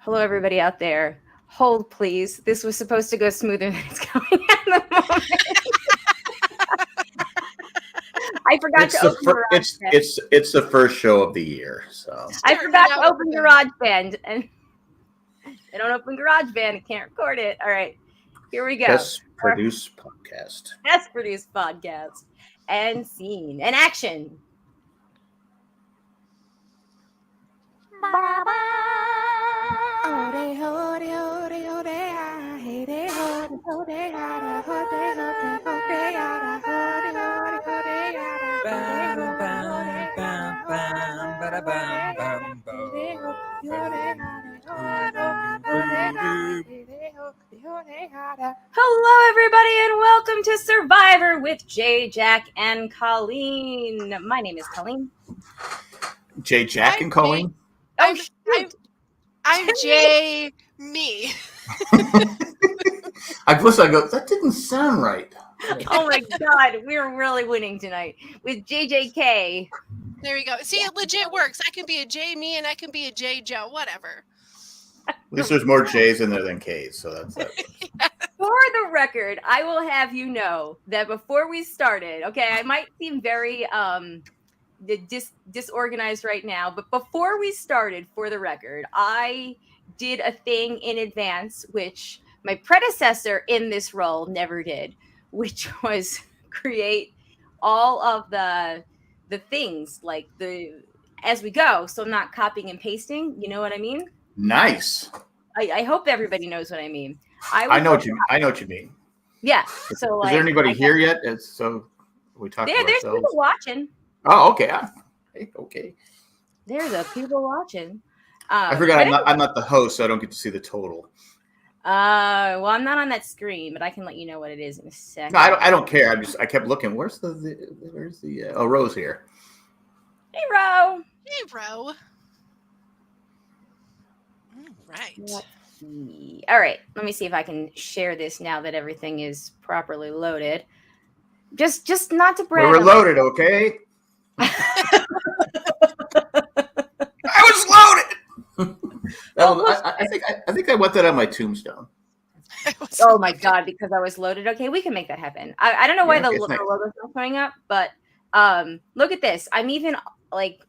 Hello, everybody out there. Hold, please. This was supposed to go smoother than it's going at the moment. I forgot It's to the open GarageBand. it's the first show of the year, so I Starting forgot to out open with GarageBand, and I don't open GarageBand. I can't record it. All right, here we go. best Our produced podcast. best produced podcast and scene and action. Bam, bam, bam, bam, bada, bam, bam, Hello, everybody, and welcome to Survivor with Jay, Jack, and Colleen. My name is Colleen. Jay, Jack, and Colleen. Oh, I'm Jay. Me. I go. That didn't sound right. Oh my God, we're really winning tonight with JJK. There we go. See, it legit works. I can be a J me and I can be a J Joe. Whatever. At least there's more J's in there than K's, so that's that. For the record, I will have you know that before we started, okay, I might seem very disorganized right now, but before we started, for the record, I did a thing in advance which my predecessor in this role never did, which was create all of the things like as we go, so I'm not copying and pasting. You know what I mean? Nice. I hope everybody knows what I mean. I know what you mean. Yeah. So Is there anybody here yet? So we talked to there's ourselves. people watching. Oh, okay. Okay. There's people watching. I forgot I'm not the host, so I don't get to see the total. Well, I'm not on that screen, but I can let you know what it is in a second. No, I don't care. I kept looking. Where's the Rose here? Hey, Ro. Hey, bro. Right. Let's see. All right. Let me see if I can share this now that everything is properly loaded. Just not to brag. We're loaded, okay? I was loaded. I think I want that on my tombstone. Oh my God! Because I was loaded. Okay, we can make that happen. I don't know why the nice. logo's not showing up, but look at this. I'm even like.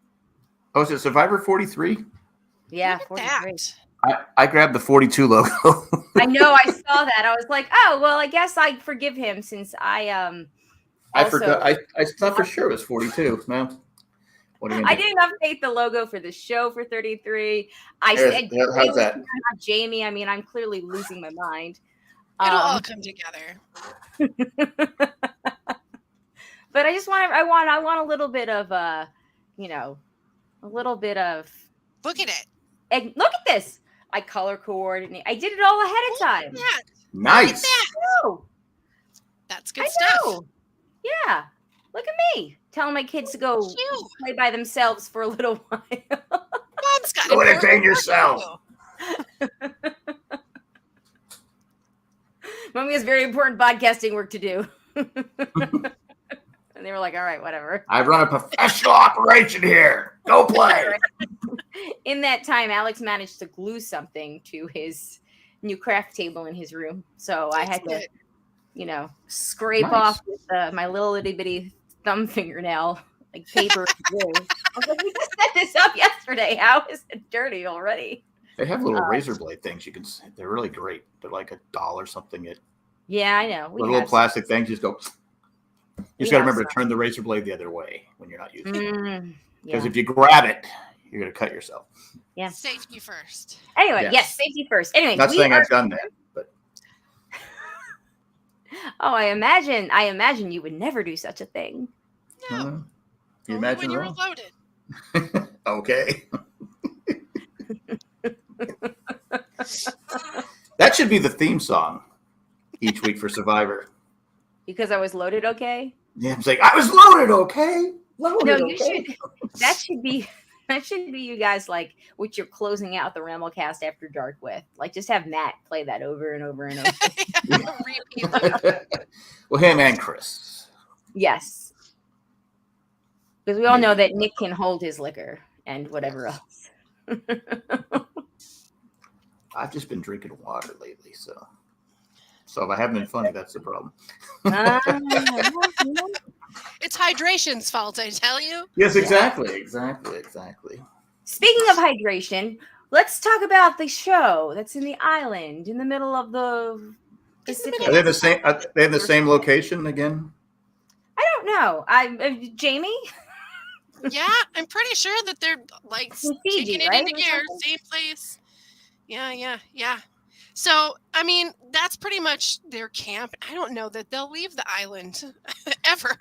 Oh, is it Survivor 43? Yeah, Look at 43. that. I grabbed the 42 logo. I know. I saw that. I was like, oh well. I guess I forgive him since I forgot. I thought for sure it was 42. No. What do you I didn't update the logo for the show for 33. I said, how's that? Not Jamie. I mean, I'm clearly losing my mind. It'll all come together. But I want a little bit of a little bit of. Look at it. And look at this. I color coordinate. I did it all ahead of time. Look at that. Nice. Oh, That's good I stuff. know. Yeah. Look at me telling my kids to go Cute. play by themselves for a little while. Mom's got Go it. entertain yourself. Mommy has very important podcasting work to do. And they were like, all right, whatever. I run a professional operation here. Go play. In that time, Alex managed to glue something to his new craft table in his room. So I had to, scrape off with my little itty bitty thumb fingernail, like paper and glue. I was like, we just set this up yesterday. How is it dirty already? They have little razor blade things. They're really great. They're like $1 or something. Yeah, I know. Little plastic things. Just go. You just got to remember to turn the razor blade the other way when you're not using it. Because if you grab it, you're going to cut yourself. Yeah. Safety first. Anyway, yes, safety first. Anyway, not saying I've done that, but. Oh, I imagine you would never do such a thing. No. You Only imagine when you were wrong? loaded. Okay. That should be the theme song each week for Survivor. Because I was loaded, okay? Yeah, I'm saying I was loaded, okay? Loaded, No, okay? you should. That should be you guys like what you're closing out the Ramblecast After Dark with. Like, just have Matt play that over and over and over. Repeat loop. Well, him and Chris. Yes, because we all know that Nick can hold his liquor and whatever else. I've just been drinking water lately, so if I haven't been funny, that's the problem. It's hydration's fault, I tell you. Yes, exactly. Speaking of hydration, let's talk about the show that's in the island in the middle of the Pacific. Are they the same? Are they in the same location again? I don't know. Jamie. Yeah, I'm pretty sure that they're like Fiji, taking it right? into gear, same place. Yeah. So, I mean, that's pretty much their camp. I don't know that they'll leave the island ever.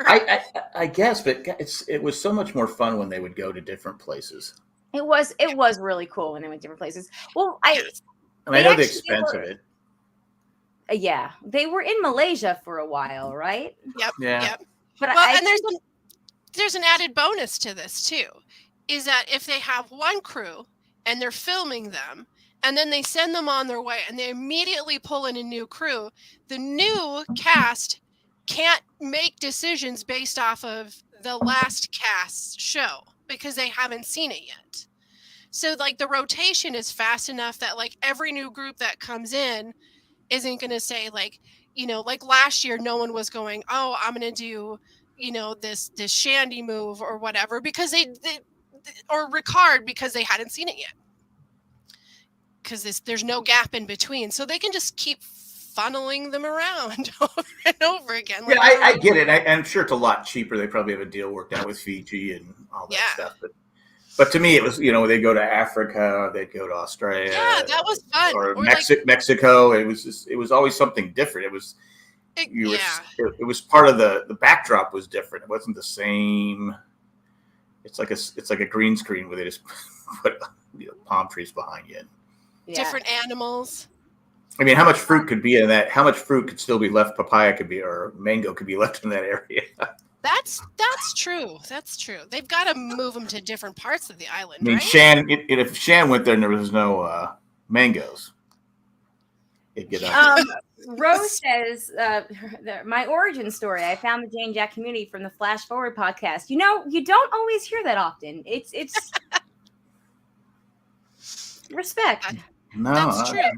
I guess, but it was so much more fun when they would go to different places. It was really cool when they went different places. Well, I know the expense of it. Yeah, they were in Malaysia for a while, right? Yep. But and there's an added bonus to this too, is that if they have one crew and they're filming them, and then they send them on their way, and they immediately pull in a new crew, the new cast can't make decisions based off of the last cast's show because they haven't seen it yet. So like the rotation is fast enough that like every new group that comes in isn't going to say like, like last year, no one was going, oh, I'm going to do, this Shandy move or whatever, because they or Ricard because they hadn't seen it yet. Because there's no gap in between. So they can just keep funneling them around over and over again. Yeah, I get it. I'm sure it's a lot cheaper. They probably have a deal worked out with Fiji and all that stuff. But to me, it was, they go to Africa, they'd go to Australia. Yeah, that was fun. Or Mexico. It was always something different. It was part of the backdrop was different. It wasn't the same. It's like a green screen where they just put palm trees behind you. Different animals. I mean, how much fruit could be in that? How much fruit could still be left? Papaya could be, or mango could be left in that area. That's true. That's true. They've got to move them to different parts of the island. I mean, right? if Shan went there and there was no mangoes, it'd get up. Rose says, my origin story. I found the Jane Jack community from the Flash Forward podcast. You don't always hear that often. It's respect. No, that's true.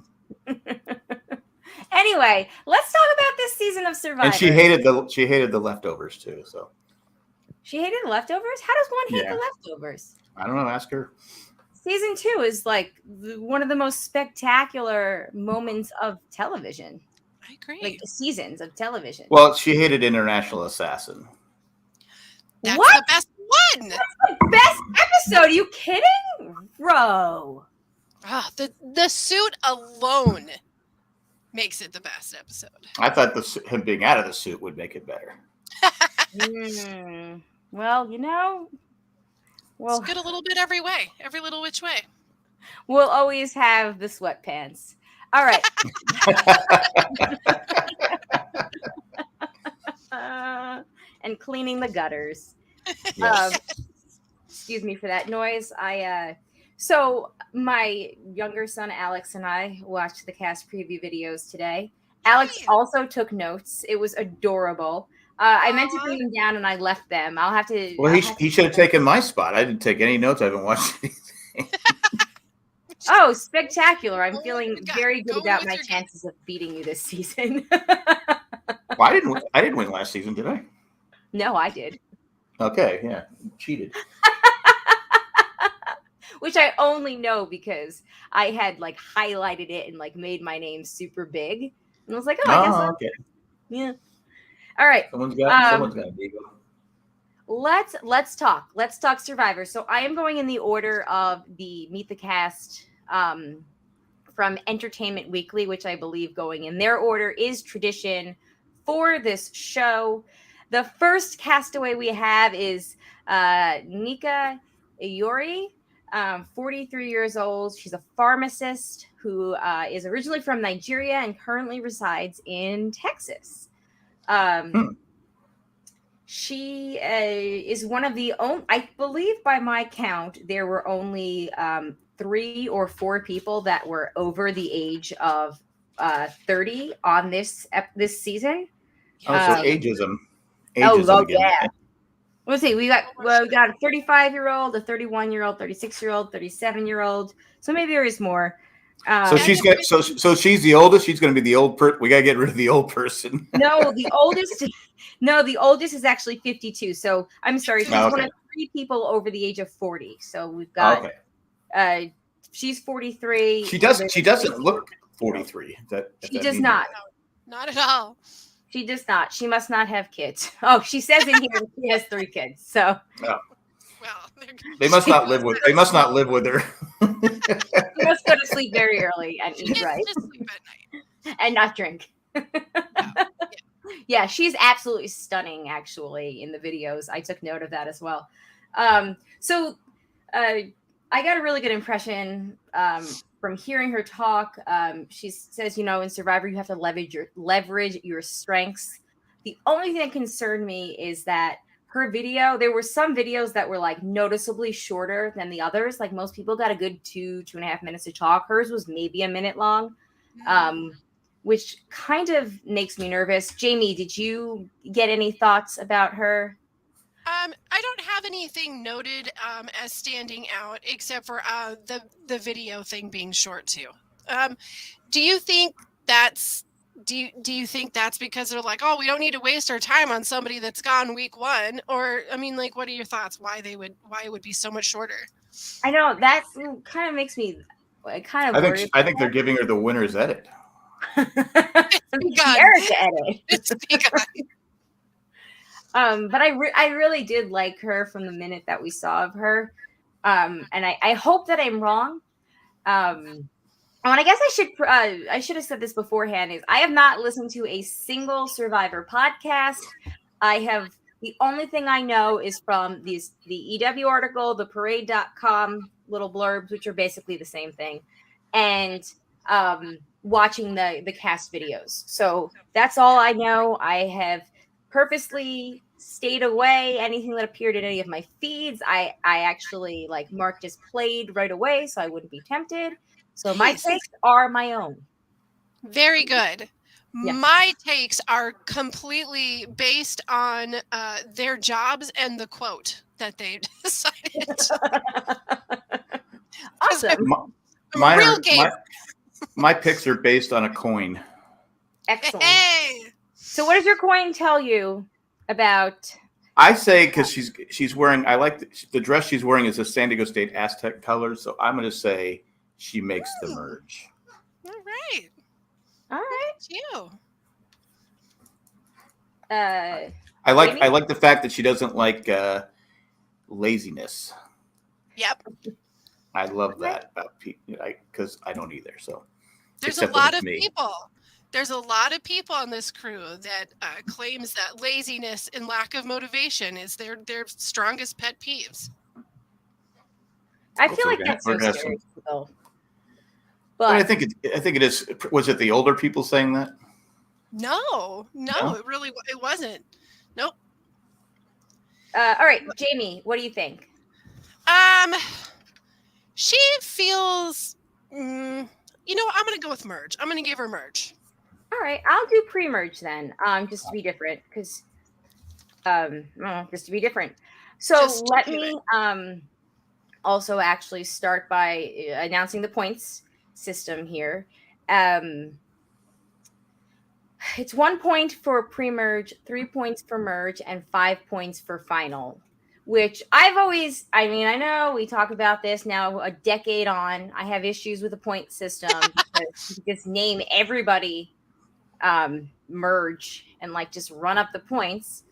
Anyway, let's talk about this season of Survivor. And she hated the leftovers too. So she hated the leftovers. How does one hate the leftovers? I don't know. Ask her. Season 2 is like one of the most spectacular moments of television. I agree. Like seasons of television. Well, she hated International Assassin. That's the best one. That's the best episode. Are you kidding, bro? Oh, the suit alone makes it the best episode. I thought him being out of the suit would make it better. Well, it's good a little bit every way, every little which way. We'll always have the sweatpants. All right. And cleaning the gutters. Yes. Excuse me for that noise. So my younger son Alex and I watched the cast preview videos today. Alex also took notes. It was adorable. I meant to bring them down and I left them. I'll have to. Well, he should have taken my spot. I didn't take any notes. I haven't watched anything. Oh, spectacular. I'm feeling very good about my chances of beating you this season. Well, I didn't win last season, did I? No, I did. Okay, yeah. Cheated. Which I only know because I had like highlighted it and like made my name super big. And I was like, I guess okay. Yeah. All right. Someone's got a big one. Let's talk. Let's talk Survivor. So I am going in the order of the Meet the Cast from Entertainment Weekly, which I believe going in their order is tradition for this show. The first castaway we have is Nika Iori, 43 years old. She's a pharmacist who is originally from Nigeria and currently resides in Texas. She is one of the only, I believe by my count, there were only 3 or 4 people that were over the age of 30 on this season. So ageism. Yeah. Let's see. We got a 35-year-old, a 31-year-old, 36-year-old, 37-year-old. So maybe there is more. So she's got so she's the oldest. She's going to be the old person. We got to get rid of the old person. No, the oldest. No, the oldest is actually 52. So I'm sorry, she's one of 3 people over the age of 40. So we've got. She's 43. She doesn't look 43. She does not. No, not at all. She does not. She must not have kids. Oh, she says in here she has 3 kids. So. Oh. Well, they must not live with. They must not live with her. She must go to sleep very early and eat right, just sleep at night and not drink. Yeah, she's absolutely stunning. Actually, in the videos, I took note of that as well. So I got a really good impression from hearing her talk. She says, in Survivor, you have to leverage your strengths. The only thing that concerned me is that her video, there were some videos that were like noticeably shorter than the others. Like most people got a good 2.5 minutes to talk. Hers was maybe a minute long, which kind of makes me nervous. Jamie, did you get any thoughts about her? I don't have anything noted as standing out except for the video thing being short too. Do you think that's because they're like, oh, we don't need to waste our time on somebody that's gone week 1? Or I mean, like, what are your thoughts? Why it would be so much shorter? I know that kind of makes me kind of. I think they're giving her the winner's edit. Eric edit. It's begun. But I really did like her from the minute that we saw of her. And I hope that I'm wrong. And I guess I should have said this beforehand, is I have not listened to a single Survivor podcast. The only thing I know is from the EW article, the parade.com little blurbs, which are basically the same thing, and watching the cast videos. So that's all I know. I have purposely stayed away. Anything that appeared in any of my feeds, I actually marked as played right away so I wouldn't be tempted. So my takes are my own. Very good. Yeah. My takes are completely based on their jobs and the quote that they decided. Awesome. My picks are based on a coin. Excellent. Hey. So what does your coin tell you about? I say because she's wearing. I like the dress she's wearing is a San Diego State Aztec colors. So I'm going to say she makes the merge. All right. You. I like the fact that she doesn't like laziness. Yep. I love that about people because I don't either. So there's a lot of people. There's a lot of people on this crew that claims that laziness and lack of motivation is their strongest pet peeves. I feel like that's so stereotypical. But I think it is. Was it the older people saying that? No, it wasn't. Nope. All right, Jamie, what do you think? She feels. I'm gonna go with merge. I'm gonna give her merge. All right, I'll do pre-merge then. Just to be different, because just to be different. So let me also actually start by announcing the points system here. It's 1 point for pre-merge, 3 points for merge, and 5 points for final, which I know we talk about this now a decade on. I have issues with the point system because you just name everybody merge and just run up the points.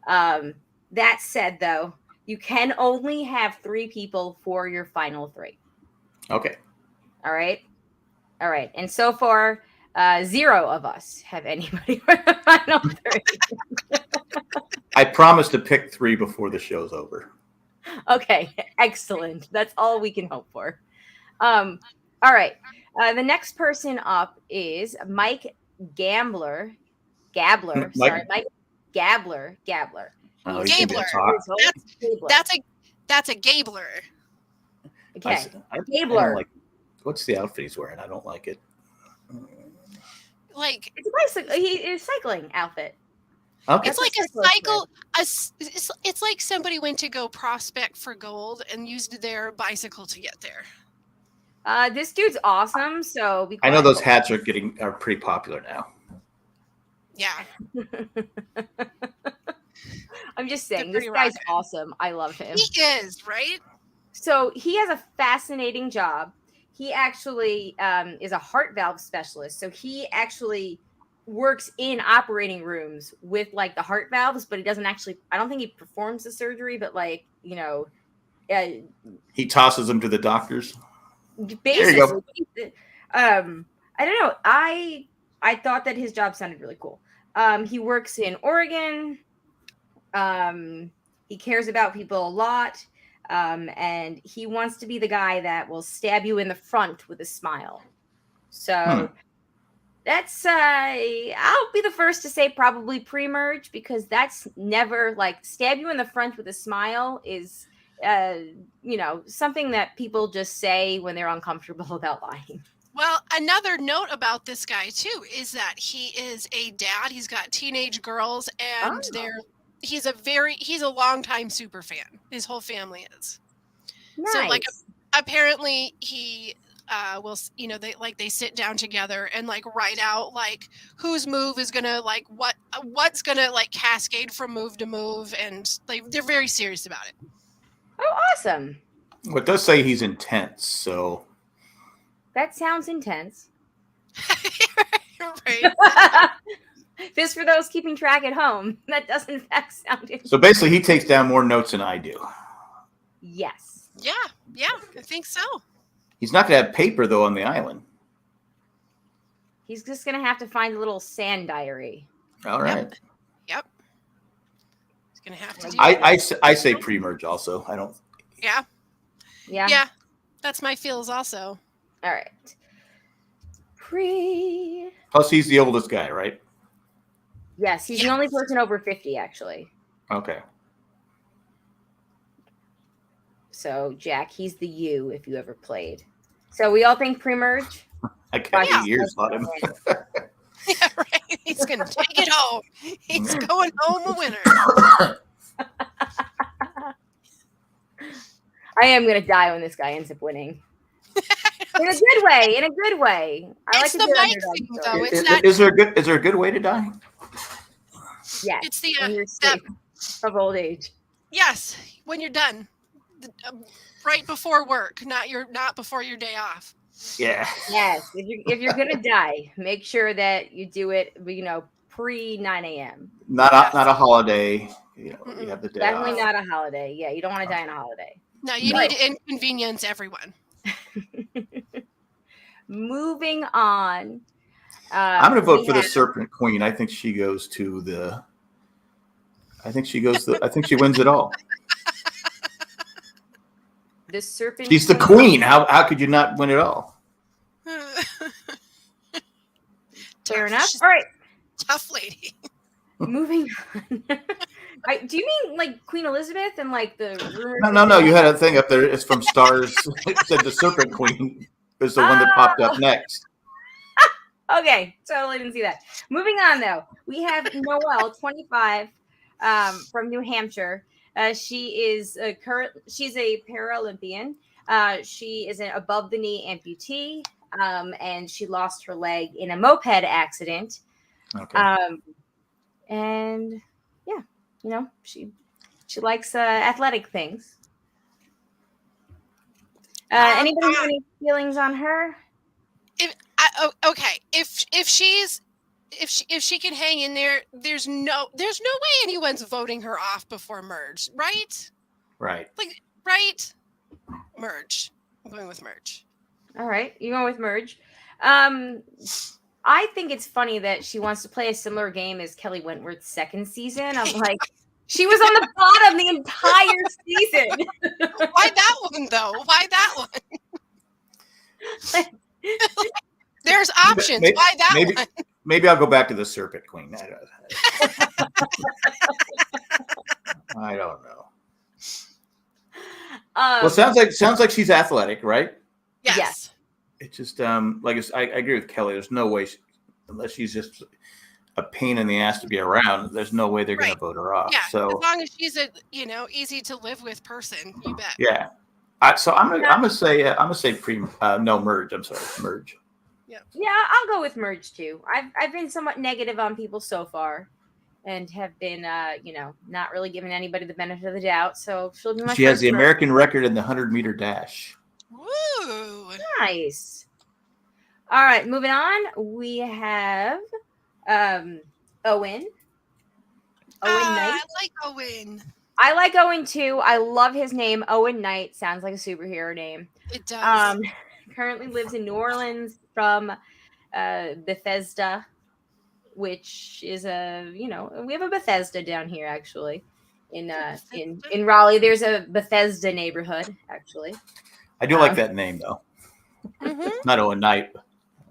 That said, though, you can only have 3 people for your final 3. Okay. All right. And so far, 0 of us have anybody for the final 3. I promise to pick 3 before the show's over. Okay, excellent. That's all we can hope for. All right. The next person up is Mike Gabler. Sorry, Mike Gabler. Oh, Gabler. That's a Gabler. Okay. Gabler. What's the outfit he's wearing? I don't like it. It's a bicycle. It's a cycling outfit. Okay. It's like a cycle. It's like somebody went to go prospect for gold and used their bicycle to get there. This dude's awesome. So I know those hats are pretty popular now. Yeah. I'm just saying, They're this pretty guy's rockin'. awesome. I love him. He is, right? So he has a fascinating job. He actually is a heart valve specialist. So he actually works in operating rooms with like the heart valves, but he doesn't actually, I don't think he performs the surgery, but like, you know, he tosses them to the doctors. Basically, I don't know. I thought that his job sounded really cool. He works in Oregon. He cares about people a lot. And he wants to be the guy that will stab you in the front with a smile. So that's I'll be the first to say probably pre-merge, because that's never like stab you in the front with a smile is you know, something that people just say when they're uncomfortable about lying. Well, another note about this guy too is that he is a dad. He's got teenage girls, and he's a longtime super fan. His whole family is. Nice. So like apparently he will, you know, they sit down together and like write out like whose move is gonna like what's gonna like cascade from move to move, and they're very serious about it. Oh, awesome. Well, it does say he's intense, so that sounds intense. Right. Just for those keeping track at home, that does in fact sound intense. So basically he takes down more notes than I do. Yes. Yeah, I think so. He's not gonna have paper though on the island. He's just gonna have to find a little sand diary. All right. Yep. He's gonna have to do I say pre-merge also. I don't. Yeah. Yeah. That's my feels also. All right. Plus, he's the oldest guy, right? Yes, he's the only person over 50, actually. Okay. So, Jack, he's the you if you ever played. So, we all think pre-merge? I got 8 years on him. Yeah, right. He's gonna take it home. He's going home a winner. I am gonna die when this guy ends up winning. In a good way. In a good way. It's the mic thing, though. Is there a good way to die? Yes. It's the when you're sick of old age. Yes, when you're done, right before work, not before your day off. Yeah. Yes. If you're gonna die, make sure that you do it, you know, pre 9 a.m. Not a holiday. You know, you have the day Definitely off. not a holiday. Yeah, you don't want to die on a holiday. No, you need to inconvenience everyone. Moving on. I'm going to vote for the Serpent Queen. I think she goes to the. I think she wins it all. The Serpent. She's the queen. How could you not win it all? Fair enough. All right. Tough lady. Moving on. Do you mean like Queen Elizabeth and like the rumors? No. You had a thing up there. It's from Stars. It said the Serpent Queen is the one that popped up next. Okay, totally didn't see that. Moving on, though, we have Noelle, 25, from New Hampshire. She's a Paralympian. She is an above the knee amputee, and she lost her leg in a moped accident. Okay. And yeah, you know, she likes athletic things. Anybody have any feelings on her? If she can hang in there, there's no way anyone's voting her off before merge, right? Right. Right? Merge. I'm going with merge. All right, you going with merge? I think it's funny that she wants to play a similar game as Kelly Wentworth's second season. I'm like, she was on the bottom the entire season. Why that one though? Why that one? There's options. Why that one? Maybe I'll go back to the Serpent Queen. I don't know. Well, sounds like she's athletic, right? Yes. It's just I agree with Kelly. There's no way, unless she's just a pain in the ass to be around, there's no way they're going to vote her off. Yeah. So as long as she's a easy to live with person, you bet. Yeah. So I'm gonna say merge. I'm sorry, merge. Yeah, I'll go with merge too. I've been somewhat negative on people so far, and have been not really giving anybody the benefit of the doubt. So she'll be my. She has the American record in the 100-meter dash. Woo! Nice. All right, moving on. We have Owen. Owen Knight. I like Owen. I like Owen too. I love his name. Owen Knight sounds like a superhero name. It does. Currently lives in New Orleans from Bethesda, which is we have a Bethesda down here actually. In Raleigh, there's a Bethesda neighborhood actually. I do like that name though. Mm-hmm. Not Owen Knight.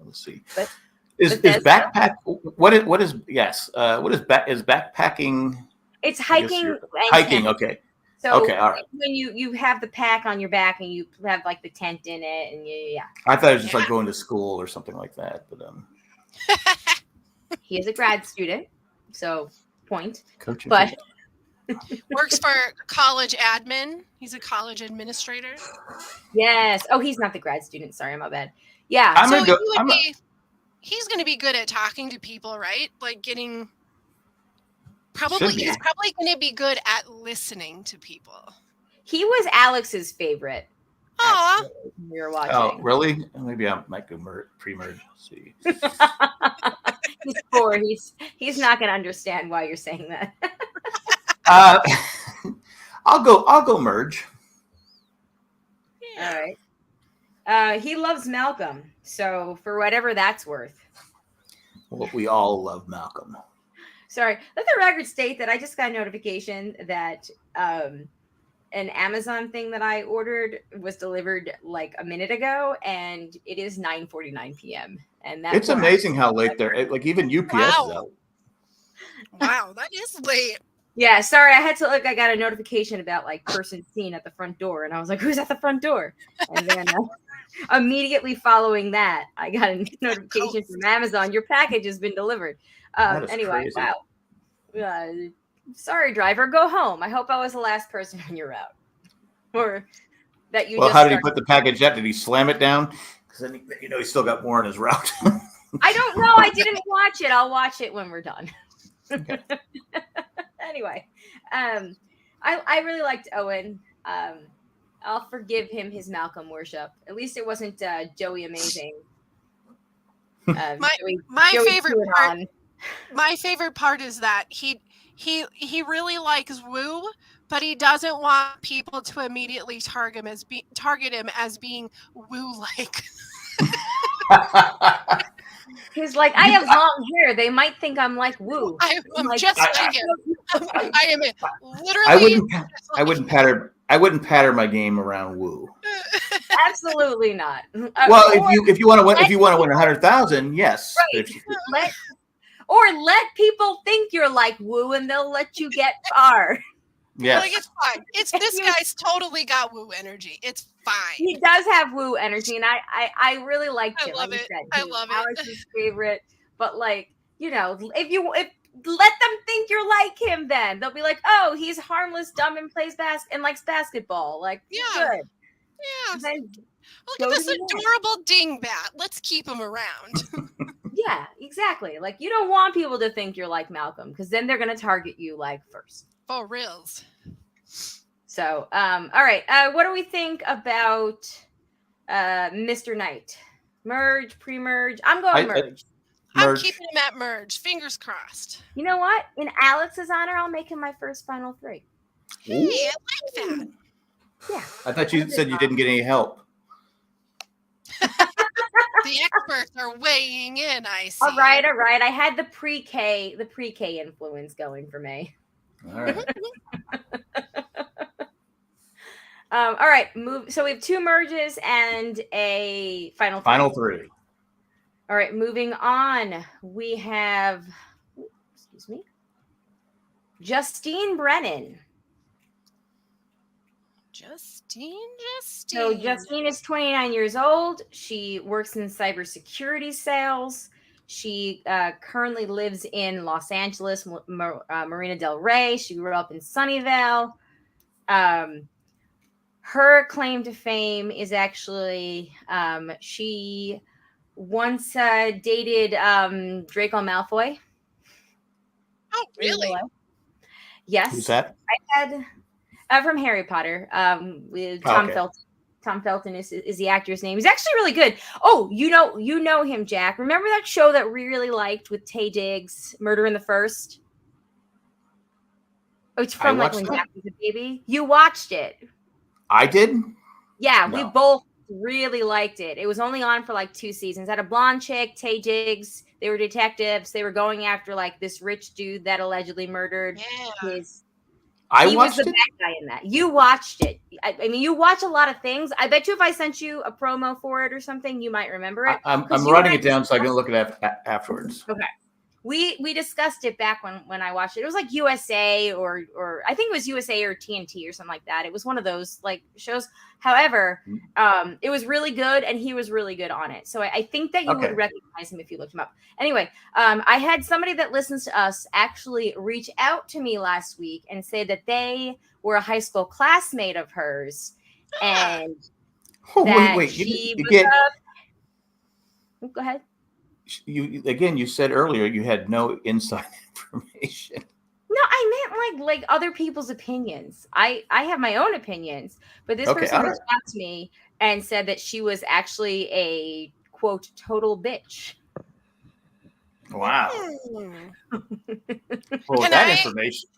Let's see. But is backpack? What is backpacking? It's hiking. Hiking. Okay. So okay, all right. When you have the pack on your back and you have like the tent in it, and yeah. I thought it was just like going to school or something like that, but he is a grad student, so point. Coaching, but works for college admin. He's a college administrator. Yes. Oh, he's not the grad student. Sorry, my bad. Yeah. He's going to be good at talking to people, right? Like getting. He's probably going to be good at listening to people. He was Alex's favorite. Oh, we were watching. Oh, really? Maybe I might go pre-merge. Let's see. He's 4. He's not going to understand why you're saying that. I'll go merge. Yeah. All right. He loves Malcolm, so for whatever that's worth. Well, we all love Malcolm. Sorry, let the record state that I just got a notification that an Amazon thing that I ordered was delivered like a minute ago, and it is 9:49 p.m. And that's amazing how late they're like even UPS is out. Wow, that is late. Yeah, sorry, I had to look. I got a notification about like person seen at the front door, and I was like, "Who's at the front door?" And then immediately following that, I got a notification from Amazon. Your package has been delivered. Anyway, crazy. Wow. Sorry, driver, go home. I hope I was the last person on your route, or that you. Well, how did he put the package up? Did he slam it down? Because then he still got more on his route. I don't know. I didn't watch it. I'll watch it when we're done. Okay. Anyway, I really liked Owen. I'll forgive him his Malcolm worship. At least it wasn't Joey Amazing. My favorite part is that he really likes Woo, but he doesn't want people to immediately target him as being Woo-like. He's like, I have long hair. They might think I'm like Woo. I'm like, just like him. I am literally. I wouldn't pattern my game around Woo. Absolutely not. Well, if you want to win 100,000, yes. Right. Let people think you're like Woo, and they'll let you get far. Yeah, like it's fine. This guy's totally got Woo energy. It's fine. He does have Woo energy, and I really liked him. I love it. I love it. Alex's favorite, but if let them think you're like him, then they'll be like, oh, he's harmless, dumb, and likes basketball. Like, yeah, good. Yeah. Look at this adorable dingbat. Let's keep him around. Yeah, exactly. Like, you don't want people to think you're like Malcolm, because then they're going to target you first. For reals. So, all right. What do we think about Mr. Knight? Merge, pre-merge? I'm going merge. I'm keeping him at merge. Fingers crossed. You know what? In Alex's honor, I'll make him my first final 3. Hey, I like that. Yeah. I thought you said you didn't get any help. The experts are weighing in, I see. All right. I had the pre-K influence going for me. All right. All right. So we have 2 merges and a final 3. Final 3. All right. Moving on. We have, Justine Brennan. Justine. So Justine is 29 years old. She works in cybersecurity sales. She currently lives in Los Angeles, Marina del Rey. She grew up in Sunnyvale. her claim to fame is actually she once dated Draco Malfoy. Oh, really? Yes. Who's that? I had from Harry Potter. With Tom Felton. Tom Felton is the actor's name. He's actually really good. Oh, you know him, Jack. Remember that show that we really liked with Taye Diggs, Murder in the First? Oh, it's from like when Jack was a baby. You watched it. I did? Yeah, no. We both really liked it. It was only on for like 2 seasons. Had a blonde chick, Taye Diggs. They were detectives. They were going after like this rich dude that allegedly murdered his. He was the bad guy in that. You watched it. I mean, you watch a lot of things. I bet you if I sent you a promo for it or something, you might remember it. I'm writing it down so I can look at it afterwards. Okay. We discussed it back when I watched it. It was like USA or I think it was USA or TNT or something like that. It was one of those like shows. However, it was really good and he was really good on it. So I think that you would recognize him if you looked him up. Anyway, I had somebody that listens to us actually reach out to me last week and say that they were a high school classmate of hers and wait, she you was get. Go ahead. You said earlier you had no inside information. No, I meant like other people's opinions. I have my own opinions, but this person reached out to me and said that she was actually a quote total bitch. Wow. Well, that information.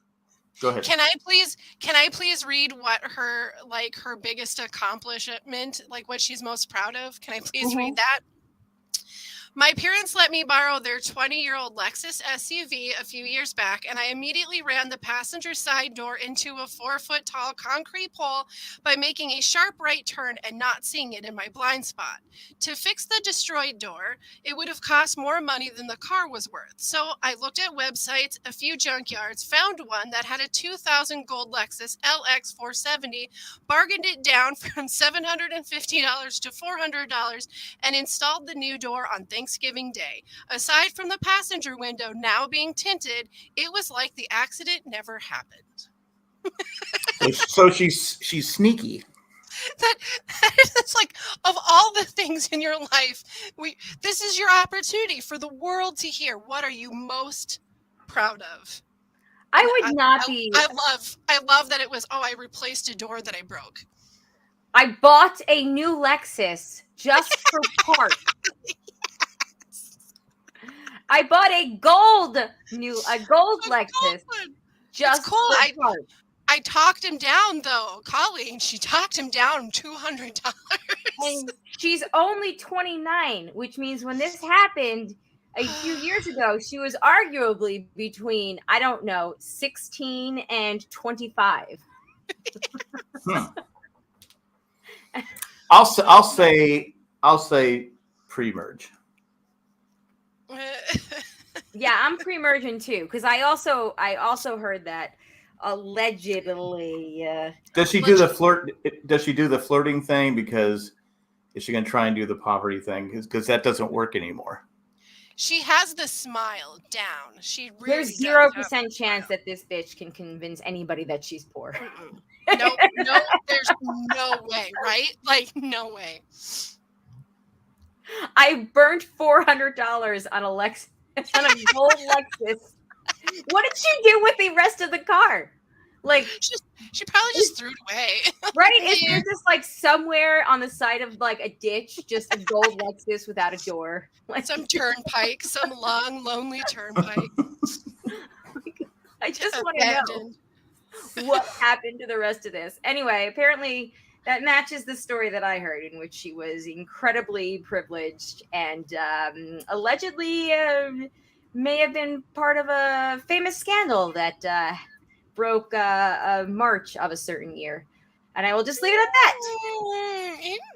Go ahead. Can I please read what her biggest accomplishment, like what she's most proud of? Can I please read that? My parents let me borrow their 20-year-old Lexus SUV a few years back, and I immediately ran the passenger side door into a 4-foot-tall concrete pole by making a sharp right turn and not seeing it in my blind spot. To fix the destroyed door, it would have cost more money than the car was worth. So I looked at websites, a few junkyards, found one that had a 2000 gold Lexus LX 470, bargained it down from $750 to $400, and installed the new door on Thanksgiving Day. Aside from the passenger window now being tinted, it was like the accident never happened. So she's sneaky. That's like, of all the things in your life, this is your opportunity for the world to hear. What are you most proud of? I would not be. I love that it was, I replaced a door that I broke. I bought a new Lexus just for parts. I bought a gold Lexus just for parts. I talked him down though, Colleen. She talked him down $200. And she's only 29, which means when this happened a few years ago, she was arguably between 16 and 25. I'll say pre-merge. Yeah, I'm pre-merging too because I also heard that allegedly. Does she do the flirt? Does she do the flirting thing? Because is she going to try and do the poverty thing? Because that doesn't work anymore. She has the smile down. She really there's 0% chance that this bitch can convince anybody that she's poor. No, there's no way, right? Like no way. I burnt $400 on a gold Lexus. What did she do with the rest of the car? Like she probably just threw it away. Right? Is there just like somewhere on the side of like a ditch, just a gold Lexus without a door? Like some turnpike, some long, lonely turnpike. I just want to know what happened to the rest of this. Anyway, apparently that matches the story that I heard, in which she was incredibly privileged and allegedly may have been part of a famous scandal that broke March of a certain year. And I will just leave it at that.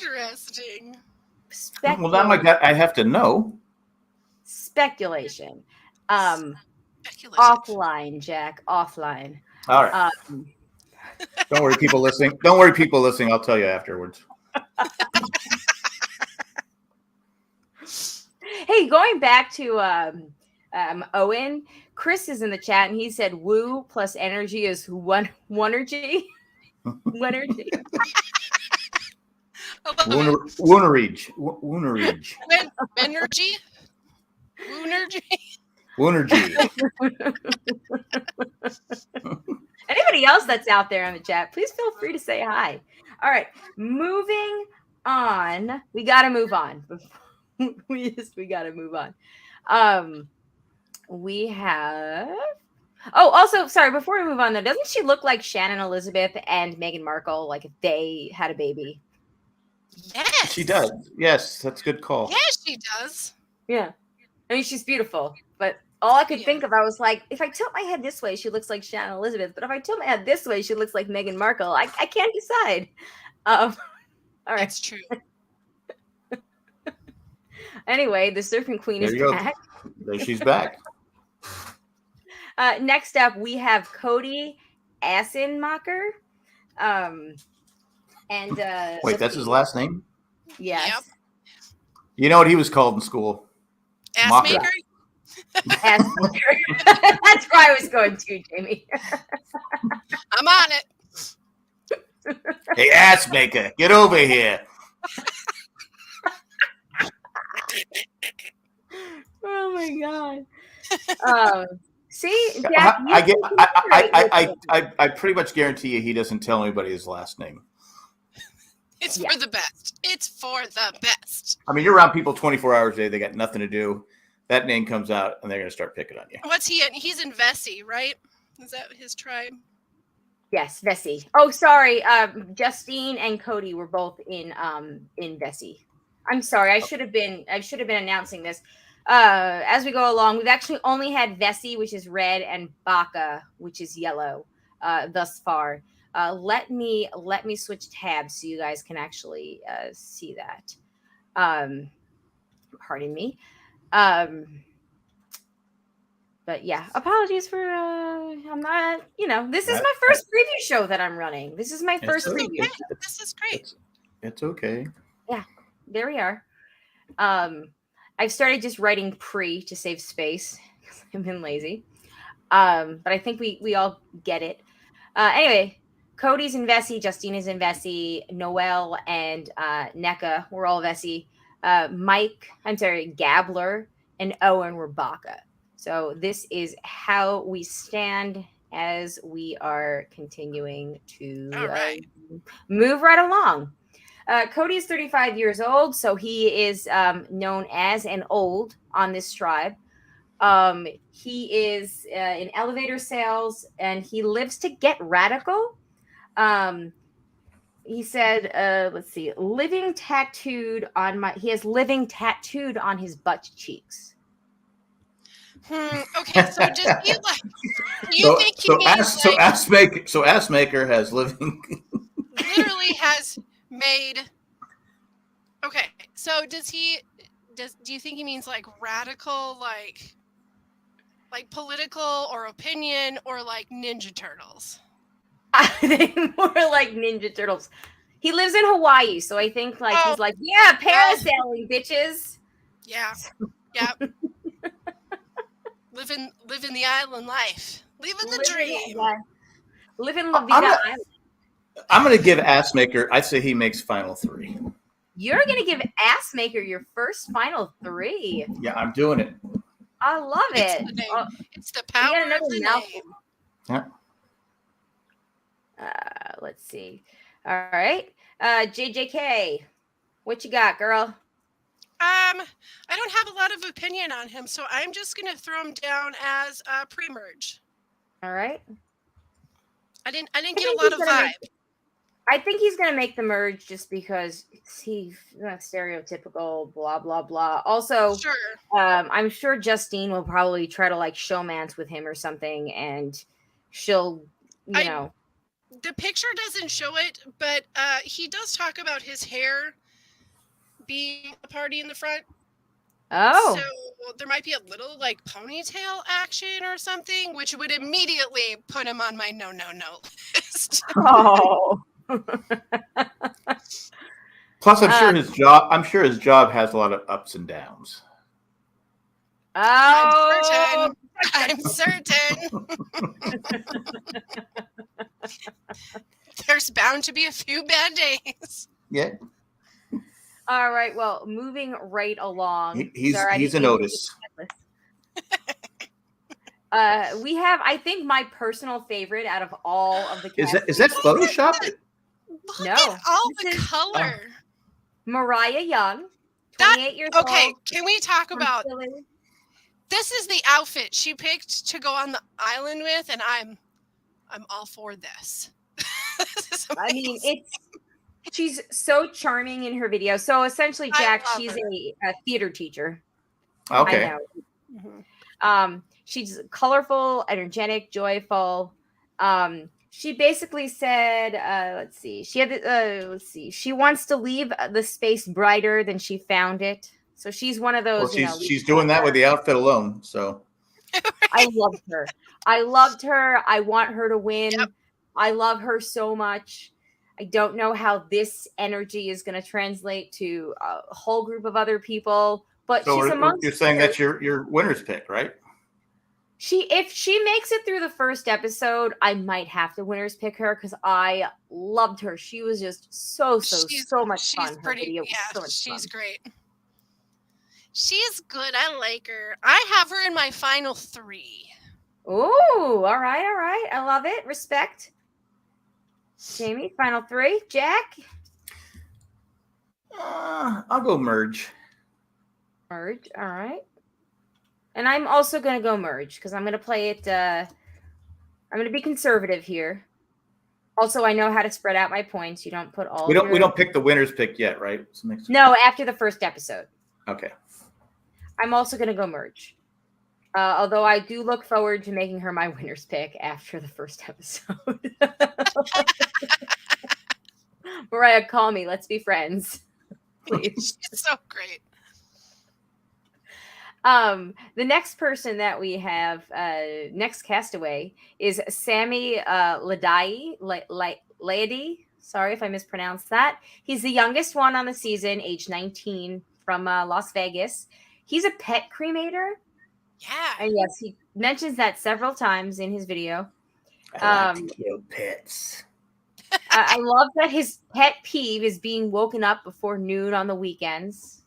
Interesting. Well, now I have to know. Speculation. Offline, Jack. Offline. All right. Don't worry, people listening. I'll tell you afterwards. Hey, going back to Owen, Chris is in the chat and he said woo plus energy is one energy. One energy. Woonerage. Woonerage. Energy? Woonergy? Woonergy. Anybody else that's out there in the chat, please feel free to say hi. All right, moving on. We got to move on. we got to move on. We have. Oh, also, sorry. Before we move on, though, doesn't she look like Shannon Elizabeth and Meghan Markle? Like if they had a baby. Yes. She does. Yes, that's a good call. Yes, she does. Yeah. I mean, she's beautiful, but all I could think of, I was like, if I tilt my head this way, she looks like Shannon Elizabeth. But if I tilt my head this way, she looks like Meghan Markle. I can't decide. All right. That's true. Anyway, the Surfing Queen is back. There she's back. Next up, we have Cody Assenmacher. Wait, that's his last name? Yes. Yep. You know what he was called in school? Ass maker? Assenmacher. That's where I was going to, Jamie. I'm on it. Hey, ass maker, get over here. Oh my god. See, Jack, I pretty much guarantee you he doesn't tell anybody his last name. It's for the best. It's for the best. I mean, you're around people 24 hours a day. They got nothing to do. That name comes out, and they're going to start picking on you. What's he in? He's in Vesey, right? Is that his tribe? Yes, Vesey. Oh, sorry. Justine and Cody were both in Vesey. I'm sorry. I should have been announcing this. As we go along, we've actually only had Vesey, which is red, and Baca, which is yellow, thus far. Let me switch tabs so you guys can actually see that. Pardon me. But yeah, apologies for I'm not, this is my first preview show that I'm running. This is my first preview. Okay. This is great. It's okay. Yeah, there we are. I've started just writing pre to save space because I've been lazy. But I think we all get it. Anyway, Cody's in Vesey, Justine is in Vesey, Noel and NECA were all Vesey. Gabler and Owen were Baca. So this is how we stand as we are continuing to move right along. Cody is 35 years old, so he is known as an old on this tribe. He is in elevator sales, and he lives to get radical. He said, let's see, he has living tattooed on his butt cheeks. Okay, so does he like? Do you think he means Ass Maker has living? Literally has made. Okay, so do you think he means like radical, like political or opinion, or like Ninja Turtles? I think more like Ninja Turtles. He lives in Hawaii, so I think he's like, yeah, parasailing, bitches. Yeah. Living the island life. Living the dream. Living La Vida Island. I'm going to give Ass Maker, I'd say he makes final 3. You're going to give Ass Maker your first final 3. Yeah, I'm doing it. I love it. It's the power of the name. Yeah. Let's see. All right. JJK, what you got, girl? I don't have a lot of opinion on him, so I'm just going to throw him down as pre-merge. All right. I didn't get a lot of vibe. I think he's going to make the merge just because he's stereotypical, blah, blah, blah. Also, sure. I'm sure Justine will probably try to showmance with him or something, and she'll, know. The picture doesn't show it, but he does talk about his hair being a party in the front. Oh. So there might be a little ponytail action or something, which would immediately put him on my no list. Oh. Plus, I'm sure his job has a lot of ups and downs. Oh. I'm certain. There's bound to be a few bad days. Yeah. All right. Well, moving right along. He's Sorry, I a didn't mean to notice. get this. We have, I think, my personal favorite out of all of the cast. Is that Photoshop? Look No, at all this the is- color. Mariah Young, That- 28 years Okay, old. can we talk from about Philly. this? Is the outfit she picked to go on the island with, and I'm all for this. This is I mean, amazing. she's so charming in her video. So essentially, I Jack, love she's her. a theater teacher. Okay. I know. Mhm. She's colorful, energetic, joyful. She basically said, let's see, she wants to leave the space brighter than she found it. So she's one of those, Well, she's doing that with the outfit alone. So I loved her. I loved her. I want her to win. Yep. I love her so much. I don't know how this energy is going to translate to a whole group of other people, but so she's amongst. you're saying them. that's your winner's pick, right? If she makes it through the first episode, I might have to winners pick her because I loved her. She was just so much fun. She's Her pretty. video was Yeah, so much she's fun. great. She's good. I like her. I have her in my final 3. Ooh, all right. I love it. Respect. Jamie, final 3. Jack, I'll go merge. merge. All right. And I'm also going to go merge because I'm going to play it. I'm going to be conservative here. Also, I know how to spread out my points. You don't put all. We don't pick the winner's pick yet, right? No, after the first episode. Okay. I'm also going to go merge. Although I do look forward to making her my winner's pick after the first episode. Mariah, call me. Let's be friends. Please. She's so great. The next person that we have, next castaway, is Sammy Laidi. Sorry if I mispronounced that. He's the youngest one on the season, age 19, from Las Vegas. He's a pet cremator. Yeah. And yes, he mentions that several times in his video. I like to kill pets. I love that his pet peeve is being woken up before noon on the weekends.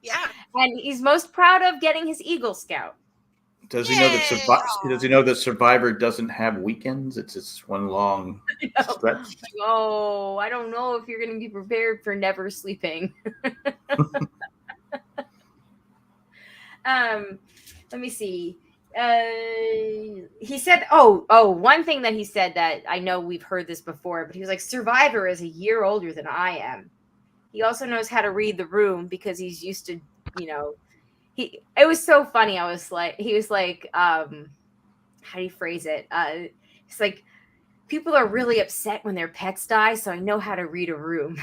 Yeah. And he's most proud of getting his Eagle Scout. Does he know that Yay! Does he know that Survivor doesn't have weekends? It's just one long stretch. Oh, I don't know if you're going to be prepared for never sleeping. Let me see. He said, one thing that he said that I know we've heard this before, but he was like, Survivor is a year older than I am. He also knows how to read the room because he's used to, it was so funny. He was like, how do you phrase it? It's like, people are really upset when their pets die, so I know how to read a room.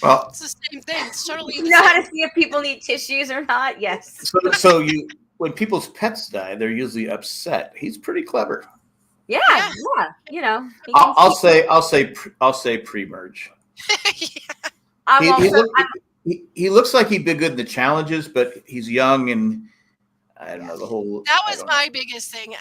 Well, It's the same thing. It's totally You know how to see if people need tissues or not? Yes. so when people's pets die, they're usually upset. He's pretty clever. Yeah. He I'll can say pre-merge. Yeah. I'm He looks like he'd be good in the challenges, but he's young and I don't know the whole. That was my biggest thing.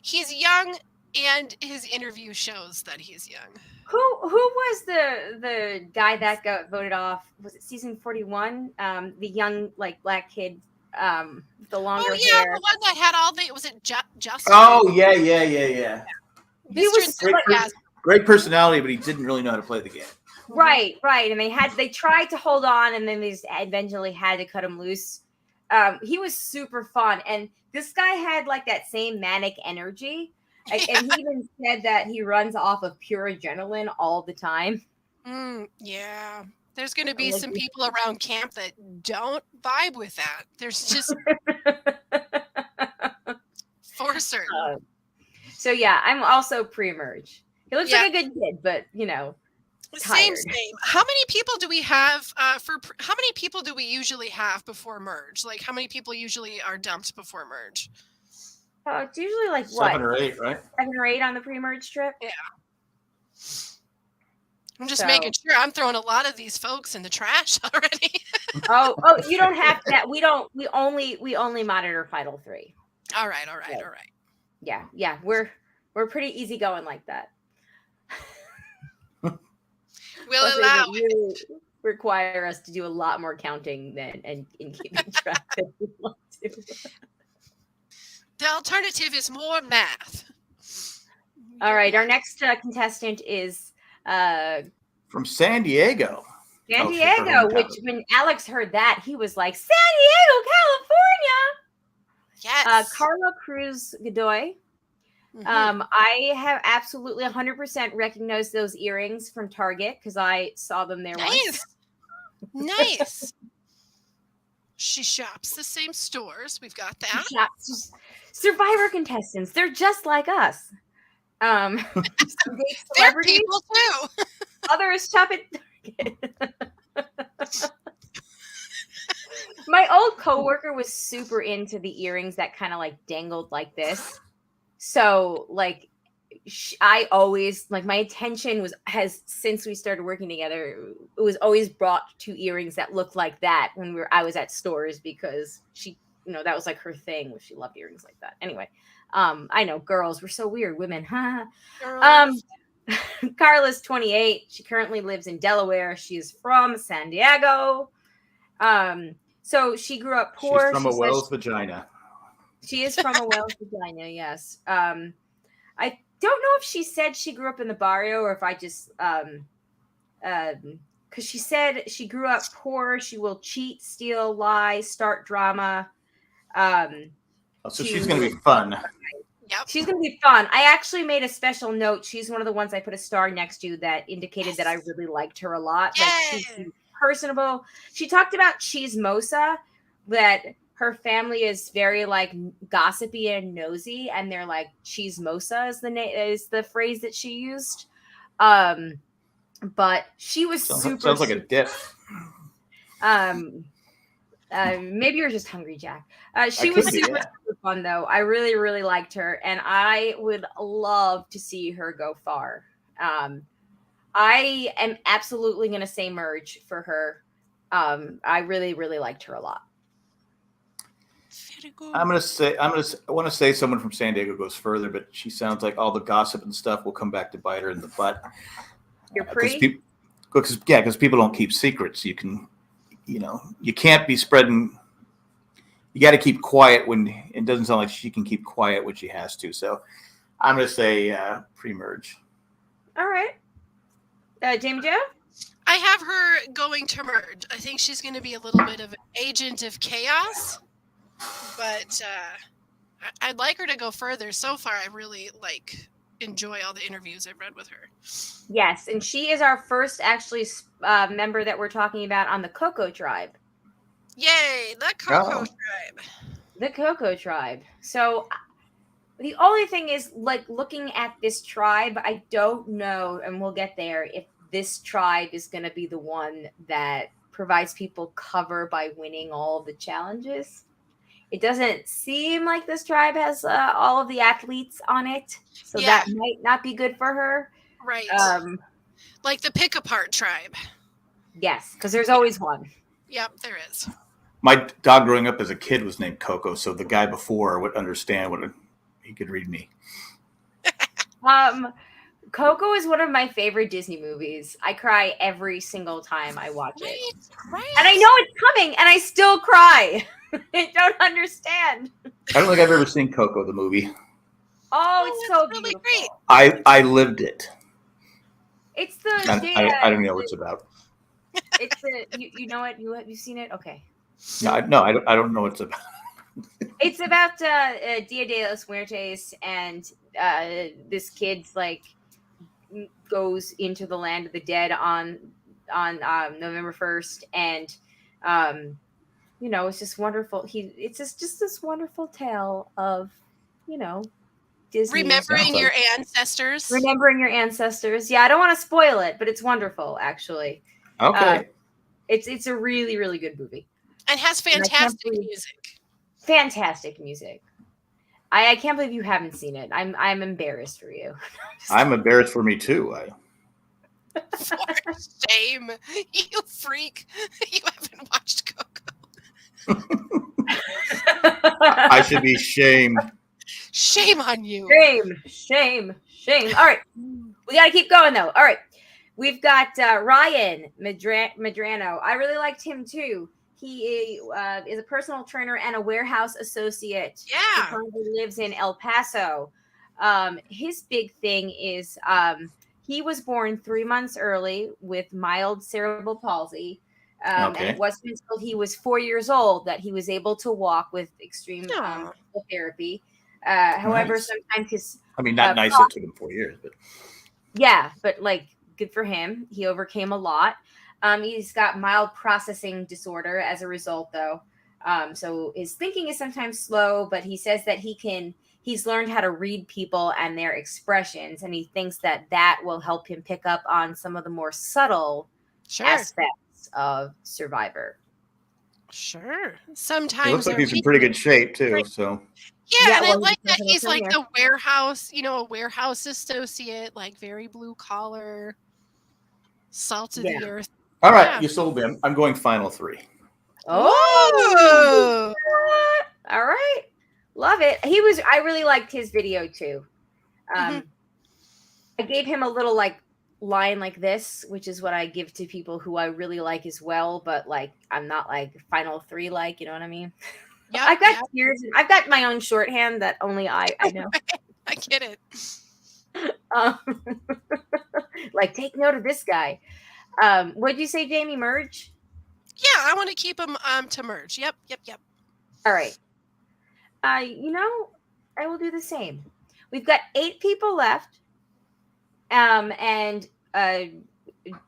He's young, and his interview shows that he's young. Who was the guy that got voted off? Was it season 41? The young black kid, the longer hair. The one that had all the was it Justin? Oh yeah. He was Great personality, but he didn't really know how to play the game. Right, and they tried to hold on, and then they just eventually had to cut him loose. He was super fun, and this guy had that same manic energy. And he even said that he runs off of pure adrenaline all the time. Yeah. There's going to be some people around camp that don't vibe with that. There's just for certain. So yeah, I'm also pre-merge. He looks like a good kid, but Same. tired. How many people do we have how many people do we usually have before merge? Like how many people usually are dumped before merge? It's usually 7 or 8, right? 7 or 8 on the pre-merge trip. Yeah. I'm just making sure I'm throwing a lot of these folks in the trash already. oh, you don't have that. We only monitor final 3. All right. Yeah. We're pretty easygoing like that. We'll Plus, allow it really require us to do a lot more counting than and in keeping track than we want to. The alternative is more math. All right, our next contestant is From San Diego. San Oh, shit, Diego, her hometown. which when Alex heard that, he was like, San Diego, California. Yes. Carla Cruz Godoy. Mhm. I have absolutely 100% recognized those earrings from Target because I saw them there once. Nice. She shops the same stores. We've got that. Shops. Survivor contestants, they're just like us. Some date They're celebrities, people too. others shop at Target. My old coworker was super into the earrings that kind of like dangled like this. So like I always like my attention has since we started working together, it was always brought to earrings that looked like that when I was at stores because she, that was like her thing. She loved earrings like that. Anyway, I know girls, we're so weird, women. Carla's 28. She currently lives in Delaware. She is from San Diego. So she grew up poor. She's from a whale's vagina. She is from a whale's vagina, yes. I don't know if she said she grew up in the barrio or if I just because she said she grew up poor. She will cheat, steal, lie, start drama. So she's going to be fun. Yep. She's going to be fun. I actually made a special note. She's one of the ones I put a star next to that indicated that I really liked her a lot. Yay. Like she's personable. She talked about Cheesemosa, that her family is very like gossipy and nosy, and they're like Cheesemosa is the phrase that she used. But she was sounds like a dip. Maybe you're just hungry, Jack. She was super fun, though. I really, really liked her, and I would love to see her go far. I am absolutely going to say merge for her. I really, really liked her a lot. I want to say someone from San Diego goes further, but she sounds like all the gossip and stuff will come back to bite her in the butt. You're pretty? Because people don't keep secrets. You can't be spreading. You got to keep quiet when it doesn't sound like she can keep quiet when she has to. So I'm going to say pre-merge. All right. Jamie Jo? I have her going to merge. I think she's going to be a little bit of an agent of chaos, but I'd like her to go further. So far, I really enjoy all the interviews I've read with her. Yes, and she is our first actually member that we're talking about on the Coco Tribe. Yay, the Coco Tribe. The Coco Tribe. So the only thing is, looking at this tribe, I don't know, and we'll get there, if this tribe is going to be the one that provides people cover by winning all of the challenges. It doesn't seem like this tribe has all of the athletes on it, so that might not be good for her. Right. Like the Pick-a-Part Tribe. Yes, because there's always one. Yep, there is. My dog growing up as a kid was named Coco, so the guy before would understand he could read me. Coco is one of my favorite Disney movies. I cry every single time I watch it. Right. And I know it's coming, and I still cry. I don't understand. I don't think I've ever seen Coco, the movie. Oh, it's so really beautiful. great. I lived it. It's the I don't know what it's about. It's the you know it? You've seen it? Okay. No, I don't know what it's about. It's about Dia de los Muertos, and this kid's goes into the land of the dead on November 1st, and it's just wonderful. It's just this wonderful tale of Disney. Remembering your ancestors. Remembering your ancestors. Yeah, I don't want to spoil it, but it's wonderful, actually. Okay. It's a really, really good movie. And has fantastic music. Fantastic music. I can't believe you haven't seen it. I'm embarrassed for you. I'm embarrassed for me too. For shame, you freak! You haven't watched Coco. I should be shamed. Shame on you. Shame. All right. We got to keep going, though. All right. We've got Ryan Medrano. I really liked him, too. He is a personal trainer and a warehouse associate. Yeah. He currently lives in El Paso. His big thing is he was born 3 months early with mild cerebral palsy. And it wasn't until he was 4 years old that he was able to walk with extreme therapy. However, sometimes his... I mean, not nice it took him 4 years, but... Yeah, but like, good for him. He overcame a lot. He's got mild processing disorder as a result, though. So his thinking is sometimes slow, but he says that he's learned how to read people and their expressions, and he thinks that will help him pick up on some of the more subtle aspects of Survivor. Sure. Sometimes it looks like he's in pretty good shape too. So yeah, and I like that he's like the warehouse, a warehouse associate, like very blue collar, salt of the earth. All right, you sold him. I'm going final 3. Oh, all right, love it. I really liked his video too. I gave him a little line like this, which is what I give to people who I really like as well, but like I'm not like final 3, you know what I mean? Yeah, I've got tears. I've got my own shorthand that only I know. I get it. Like, take note of this guy. What'd you say, Jamie? Merge? Yeah, I want to keep him to merge. Yep. All right. I will do the same. We've got 8 people left. And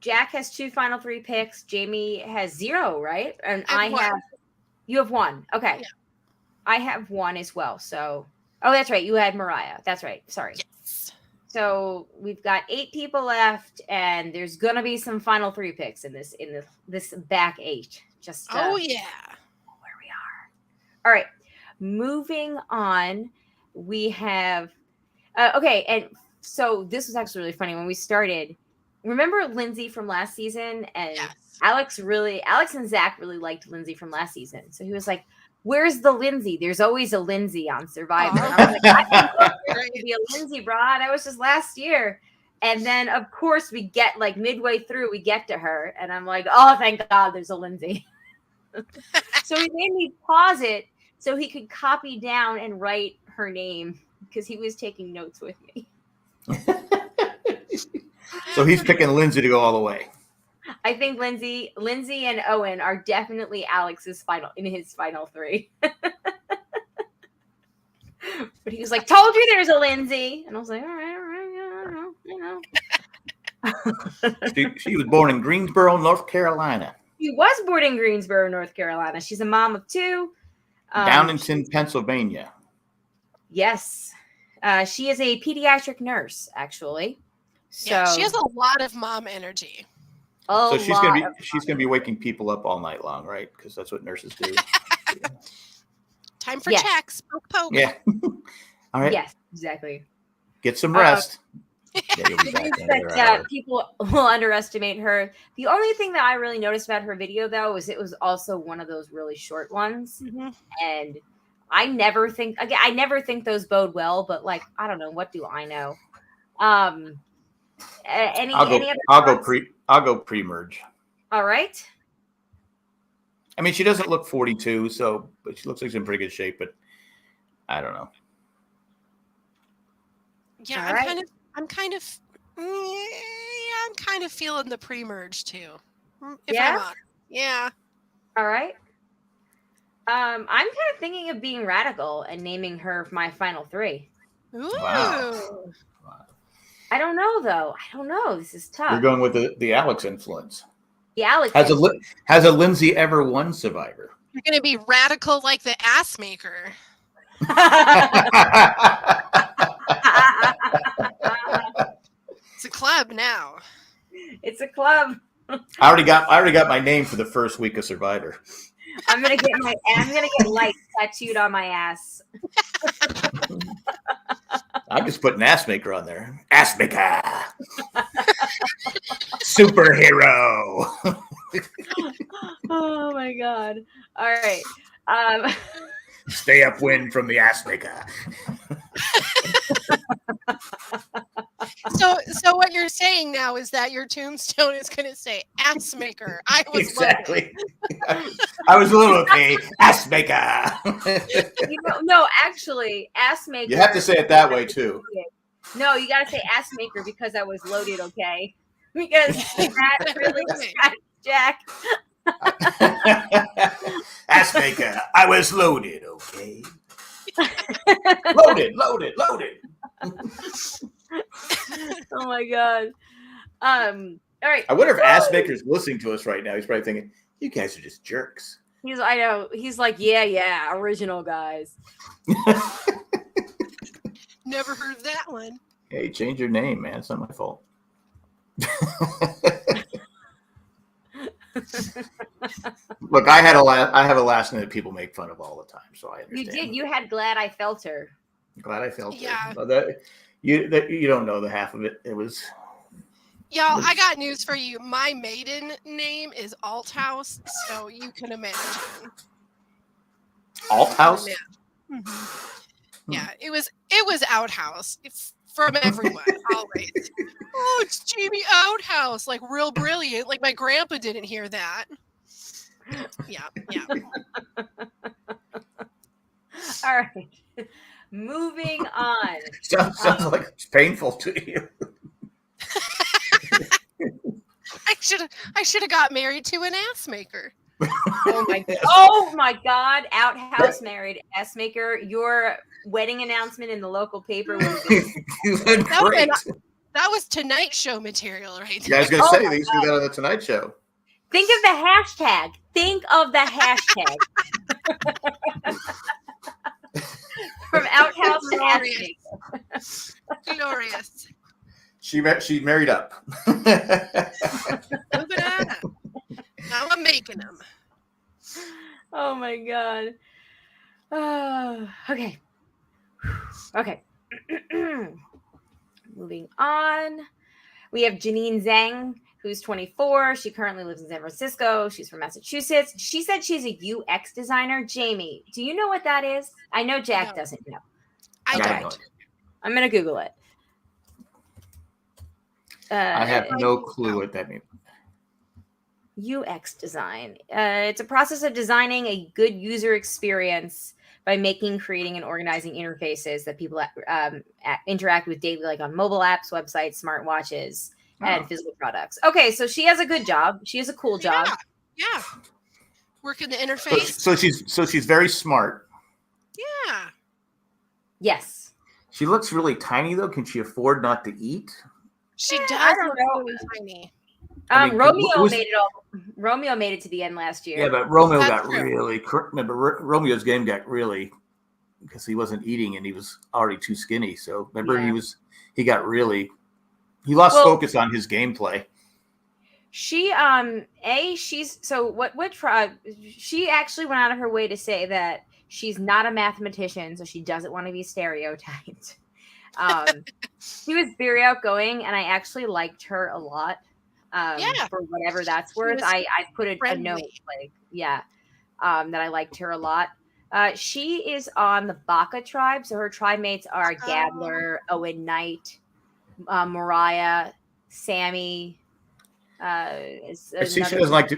Jack has 2 final 3 picks. Jamie has 0, right? And you have 1. Okay. Yeah. I have 1 as well. So, that's right. You had Mariah. That's right. Sorry. Yes. So we've got 8 people left, and there's gonna be some final 3 picks in this back 8. Just where we are. All right. Moving on, we have okay, and so this was actually really funny when we started. Remember Lindsay from last season? And Alex and Zach really liked Lindsay from last season. So he was like, "Where's the Lindsay? There's always a Lindsay on Survivor." And I was like, "I think there's going to be a Lindsay, bro. That was just last year." And then, of course, we get midway through, we get to her, and I'm like, "Oh, thank God, there's a Lindsay." So he made me pause it so he could copy down and write her name because he was taking notes with me. So he's picking Lindsay to go all the way. I think Lindsay and Owen are definitely Alex's final 3. But he was like, "Told you there's a Lindsay," and I was like, "All right, She was born in Greensboro, North Carolina. She was born in Greensboro, North Carolina. She's a mom of 2. Downingtown, Pennsylvania. Yes. She is a pediatric nurse, actually. So she has a lot of mom energy. So she's gonna be waking people up all night long, right? Because that's what nurses do. Time for checks. Poke. Yeah. All right. Yes, exactly. Get some rest. People will underestimate her. The only thing that I really noticed about her video, though, is it was also one of those really short ones, and I never think those bode well. But I don't know. What do I know? I'll go pre-merge. All right. I mean, she doesn't look 42, but she looks like she's in pretty good shape. But I don't know. Yeah, I'm kind of feeling the pre-merge too. Yeah. All right. I'm kind of thinking of being radical and naming her my final 3. Ooh. Wow. I don't know, though. I don't know. This is tough. You're going with the Alex influence. The Alex. Has a Lindsay ever won Survivor? You're going to be radical like the ass maker. It's a club now. It's a club. I already got my name for the first week of Survivor. I'm gonna get lights tattooed on my ass. I'm just putting ass maker on there. Ass maker. Superhero. Oh my God. All right. Stay upwind from the ass maker. So what you're saying now is that your tombstone is going to say ass maker. I was Exactly. I was a little okay. Ass maker. No, actually, ass maker. You have to say it that way too. No, you gotta say ass maker because I was loaded, okay? Because that really scratched Jack. Ass maker. I was loaded, okay? Loaded. Oh my god. All right. I wonder if Ass Maker's listening to us right now. He's probably thinking, you guys are just jerks. I know. He's like, yeah, original guys. Never heard of that one. Hey, change your name, man. It's not my fault. Look, I have a last name that people make fun of all the time, so I understand. You did. You had glad I felt her. Glad I felt Yeah. it. You don't know the half of it. It was. Y'all, I got news for you. My maiden name is Althouse, so you can imagine. Althouse? Yeah, it was Outhouse. It's from everyone, always. Oh, it's Jamie Outhouse, like real brilliant. Like my grandpa didn't hear that. Yeah. All right. Moving on. Sounds like it's painful to you. I should have got married to an ass maker. Oh my God! Outhouse married ass maker. Your wedding announcement in the local paper was Great. That was Tonight Show material, right? Yeah, I was going to say they used to do that on the Tonight Show. Think of the hashtag. From outhouse to ass maker. Glorious. She married up. Moving on. Now I'm making them. Oh my God. Okay. Moving on. We have Janine Zhang, who's 24. She currently lives in San Francisco. She's from Massachusetts. She said she's a UX designer. Jamie, do you know what that is? I know Jack doesn't know. I Okay. don't. I'm going to Google it. I have no clue what that means. UX design. It's a process of designing a good user experience by making, creating, and organizing interfaces that people interact with daily, like on mobile apps, websites, smartwatches, and physical products. Okay, so she has a good job. She has a cool job. Yeah. Working the interface. So she's very smart. Yeah. Yes. She looks really tiny though. Can she afford not to eat? She does I don't look know. really tiny. I mean, Romeo made it to the end last year. Yeah, but Romeo That's got true. really. Remember, Romeo's game got really because he wasn't eating and he was already too skinny. So remember, Yeah. he lost focus on his gameplay. She she actually went out of her way to say that she's not a mathematician, so she doesn't want to be stereotyped. She was very outgoing, and I actually liked her a lot. For whatever that's worth. I put a note that I liked her a lot. She is on the Baka tribe, so her tribe mates are Gadler, Owen Knight, Mariah, Sammy. I see she doesn't like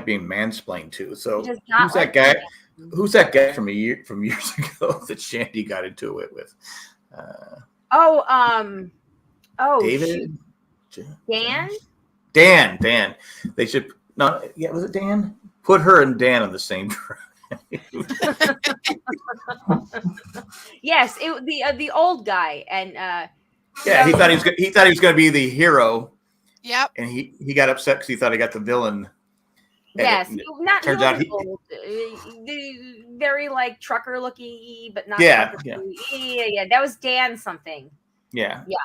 being mansplained to. So She does not who's that like guy? Who's that guy from years ago that Shandy got into it with? David. Dan. They should not. Yeah, was it Dan? Put her and Dan on the same track. Yes, the old guy, and he thought he was going to be the hero. Yep. And he got upset because he thought he got the villain. Yes, not turns out old, very like trucker looky, but not. Yeah. That was Dan something. Yeah. Yeah.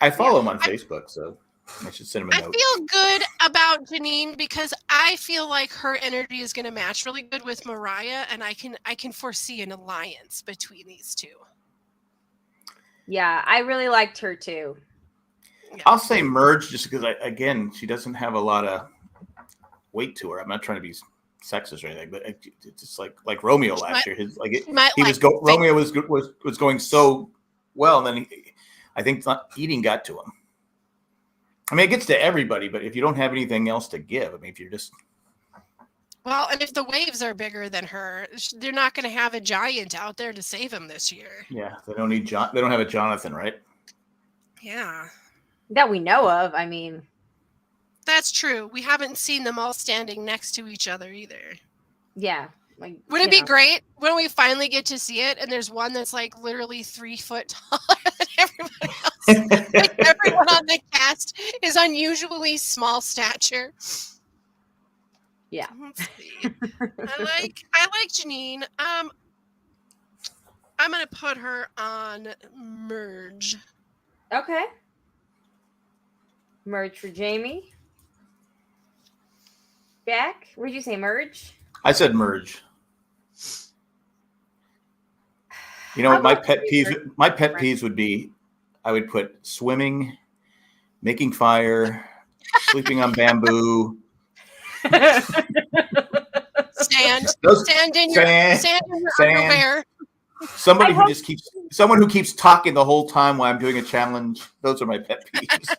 I follow him on Facebook, so I should send him a I note. feel good about Janine because I feel like her energy is going to match really good with Mariah, and I can foresee an alliance between these two. Yeah, I really liked her too. Yeah. I'll say merge just because she doesn't have a lot of weight to her. I'm not trying to be sexist or anything, but it's just like Romeo She last might- year. His she might he like was Romeo was going so well, and then I think eating got to him. I mean, it gets to everybody, but if you don't have anything else to give, I mean, if you're just Well, and if the waves are bigger than her, they're not going to have a giant out there to save him this year. they don't need they don't have a Jonathan, right? Yeah, That we know of. I mean, that's true. We haven't seen them all standing next to each other either. yeah. Like, Would it be great when we finally get to see it and there's one that's like literally 3 foot taller than everybody else? Like everyone on the cast is unusually small stature. Yeah. Let's see. I like Janine. I'm gonna put her on merge. Okay. Merge for Jamie. Jack, what did you say? Merge? I said merge. You know what my pet peeves? My pet peeves would be, I would put swimming, making fire, sleeping on bamboo. Stand in your underwear. Someone who keeps talking the whole time while I'm doing a challenge. Those are my pet peeves.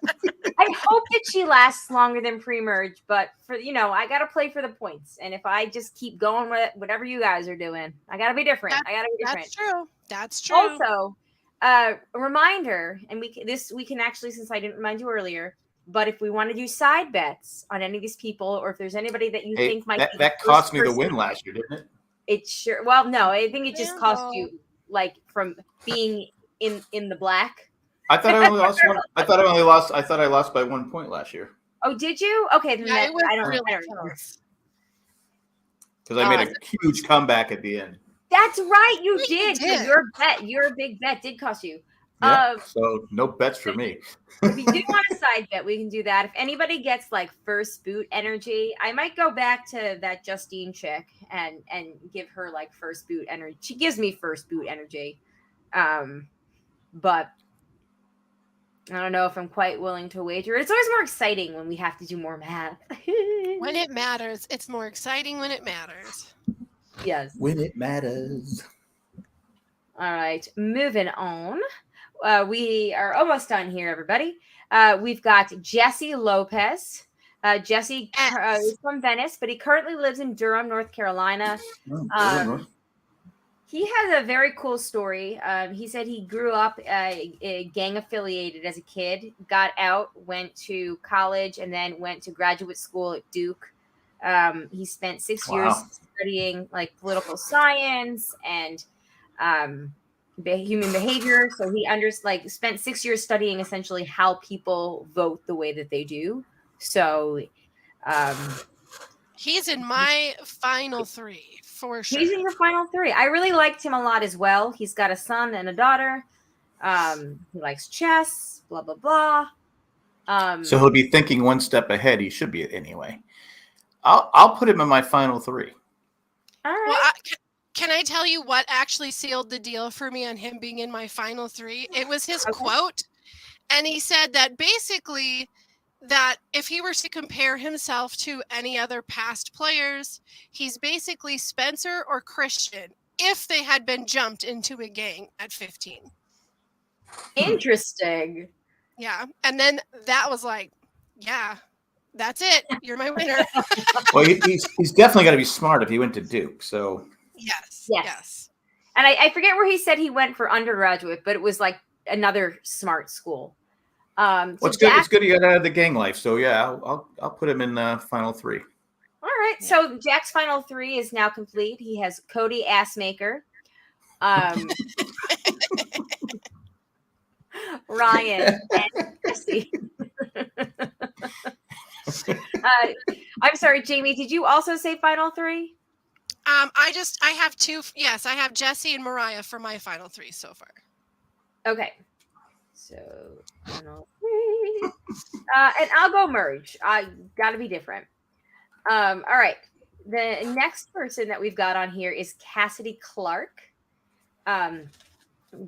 I hope that she lasts longer than pre-merge, but for I gotta play for the points. And if I just keep going with whatever you guys are doing, I gotta be different. That's true. That's true. Also, a reminder, and we can actually, since I didn't remind you earlier, but if we want to do side bets on any of these people, or if there's anybody that you think might be that cost me the win last year, didn't it? It sure. Well, no, I think it just cost you like from being in the black. I thought I only lost one. I thought I lost by 1 point last year. Oh, did you? Okay, then Yeah, it was I don't really remember. close. Because I made a huge comeback at the end. That's right, you did. did. Your big bet did cost you. Yeah, so no bets for me. If you do want a side bet, we can do that. If anybody gets like first boot energy, I might go back to that Justine chick and give her like first boot energy. She gives me first boot energy. But I don't know if I'm quite willing to wager. It's always more exciting when we have to do more math. When it matters, it's more exciting when it matters. Yes. When it matters. All right, moving on. We are almost done here, everybody. We've got Jesse Lopez. Jesse is from Venice, but he currently lives in Durham, North Carolina. He has a very cool story. He said he grew up gang affiliated as a kid, got out, went to college, and then went to graduate school at Duke. He spent 6 years studying like political science and human behavior. So he spent 6 years studying essentially how people vote the way that they do. So he's in my final 3 for sure. He's in your final 3. I really liked him a lot as well. He's got a son and a daughter. He likes chess, blah, blah, blah. So he'll be thinking one step ahead. He should be anyway. I'll put him in my final 3. All right. Well, can I tell you what actually sealed the deal for me on him being in my final 3? It was his quote. And he said that basically that if he were to compare himself to any other past players, he's basically Spencer or Christian if they had been jumped into a gang at 15. Interesting. Yeah. And then that was like, yeah, that's it. You're my winner. Well, he's definitely got to be smart if he went to Duke. So Yes. And I forget where he said he went for undergraduate, but it was like another smart school. Well, it's good. It's good he got out of the gang life. So yeah, I'll put him in the final 3. All right. So Jack's final 3 is now complete. He has Cody Assmaker, Ryan, and Jesse. I'm sorry, Jamie. Did you also say final 3? I have 2. Yes, I have Jesse and Mariah for my final 3 so far. Okay. So final 3. And I'll go merge. I got to be different. All right. The next person that we've got on here is Cassidy Clark.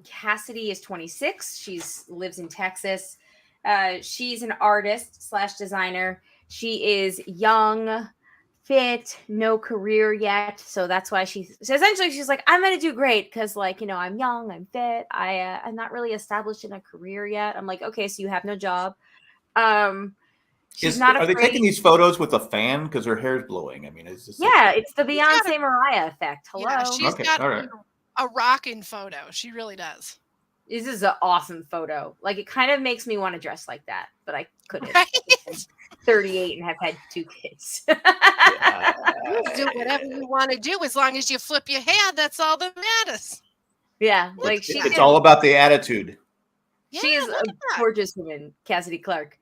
Cassidy is 26. She lives in Texas. She's an artist / designer. She is young, fit, no career yet. So that's why so essentially she's like, I'm gonna do great because, like, I'm young, I'm fit, I'm not really established in a career yet. I'm like, okay, so you have no job. She's not Are they afraid. taking these photos with a fan because her hair's blowing? I mean, is this? Yeah, it's the got Beyonce Mariah effect. Hello. Yeah, she's Okay, got all right. a rockin' photo. She really does. This is an awesome photo. Like, it kind of makes me want to dress like that, but I couldn't. Right? I'm 38 and have had 2 kids. You do whatever you want to do as long as you flip your hair. That's all that matters. Yeah, like It's all about the attitude. she Yeah, is look a at that. gorgeous woman, Cassidy Clark.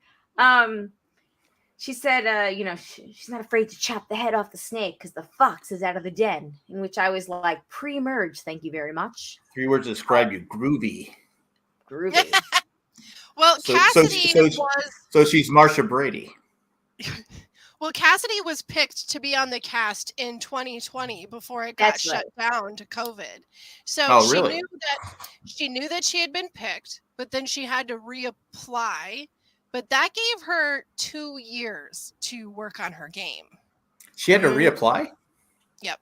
She said, she's not afraid to chop the head off the snake because the fox is out of the den. In which I was like, pre-merge, thank you very much. 3 words to describe you: groovy. Groovy. Well, Cassidy So she's Marsha Brady. Cassidy was picked to be on the cast in 2020 before it got That's shut down to COVID. So Oh, really? she knew that she had been picked, but then she had to reapply. But that gave her 2 years to work on her game. She had to reapply? Yep.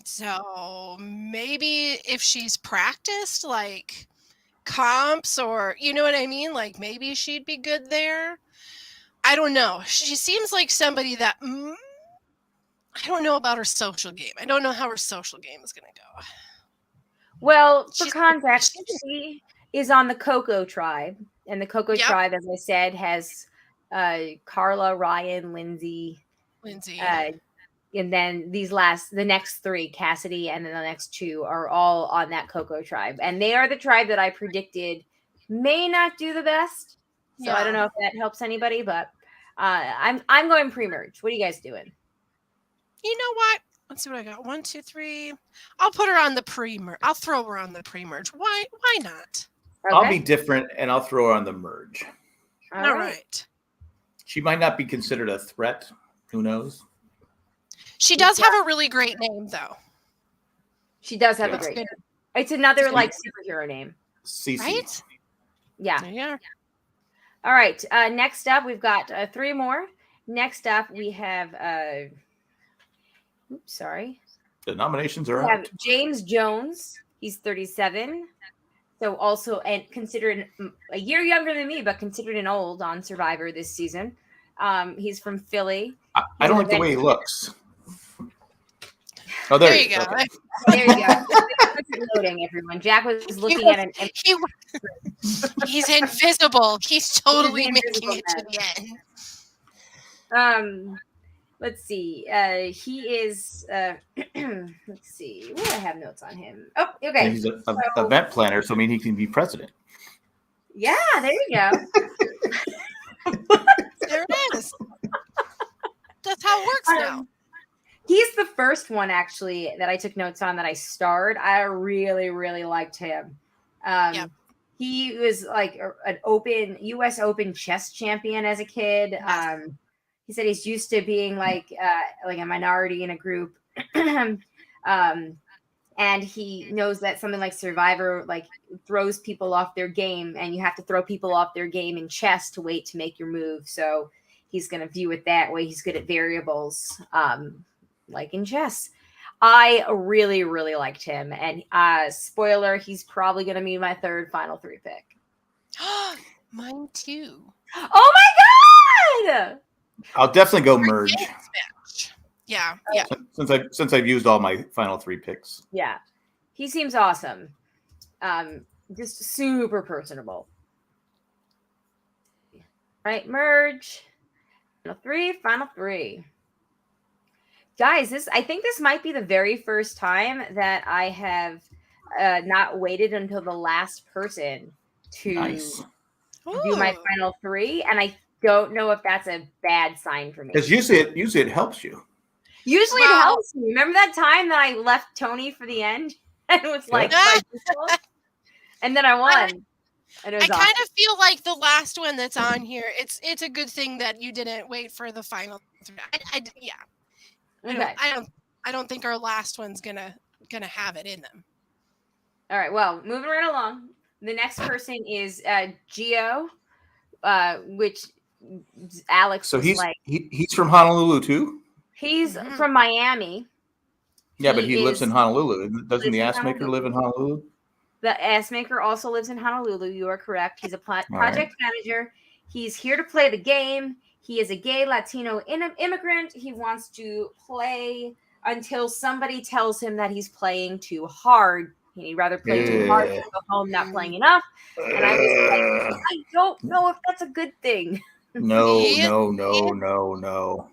So maybe if she's practiced like comps, or you know what I mean, like maybe she'd be good there. I don't know. She seems like somebody that I don't know about her social game. I don't know how her social game is going to go. Well, for context, she is on the Coco tribe. And the Coco tribe, as I said, has Carla, Ryan, Lindsay. And then the next 3, Cassidy, and then the next 2 are all on that Coco tribe. And they are the tribe that I predicted may not do the best. So I don't know if that helps anybody, but I'm going pre-merge. What are you guys doing? You know what? Let's see what I got. 1, 2, 3. I'll put her on the pre-merge. I'll throw her on the pre-merge. Why not? Okay. I'll be different, and I'll throw her on the merge. All right. She might not be considered a threat. Who knows? She does have a really great name, though. She does have a great name. It's another like superhero name. Cece. Right? Yeah. There you are. All right. Next up, we've got 3 more. Next up, we have. Oops, sorry. The nominations are We have out. James Jones. He's 37. So also, and considered a year younger than me, but considered an old on Survivor this season. He's from Philly. I don't like the way he looks. Oh, there you go. Okay. There you go. It's loading, everyone. Jack was looking at an. He's invisible. He's totally making it to the end. Let's see. He is. Let's see. What do I have notes on him? Oh, okay. And he's an event planner, so I mean, he can be president. Yeah, there you go. There it is. That's how it works now. He's the first one, actually, that I took notes on that I starred. I really, really liked him. He was like an U.S. Open chess champion as a kid. He said he's used to being like a minority in a group. And he knows that something like Survivor like throws people off their game, and you have to throw people off their game in chess to wait to make your move. So he's going to view it that way. He's good at variables, like in chess. I really, really liked him. And spoiler, he's probably going to be my 3rd final 3 pick. Mine too. Oh my God! I'll definitely go merge. Yeah. Since I've used all my final 3 picks. Yeah, he seems awesome. Just super personable. Right, merge. Final three. Guys, I think this might be the very first time that I have not waited until the last person to do my final 3, and I don't know if that's a bad sign for me. Because usually it helps you. Usually it helps me. Remember that time that I left Tony for the end and it was like, and then I won. And it was kind of feel like the last one that's on here. It's a good thing that you didn't wait for the final 3. Okay. I don't think our last one's gonna have it in them. All right. Well, moving right along. The next person is Gio, which Alex So was like, he's from Honolulu too. he's Mhm. from Miami. Yeah, but he lives in is- Honolulu. Doesn't the lives ass in maker Honolulu. live in Honolulu? The ass maker also lives in Honolulu. You are correct. He's a right. project manager. He's here to play the game. He is a gay Latino immigrant. He wants to play until somebody tells him that he's playing too hard. He'd rather play too hard than go home not playing enough. And I was like, I don't know if that's a good thing. No, He is- no, no, no, no.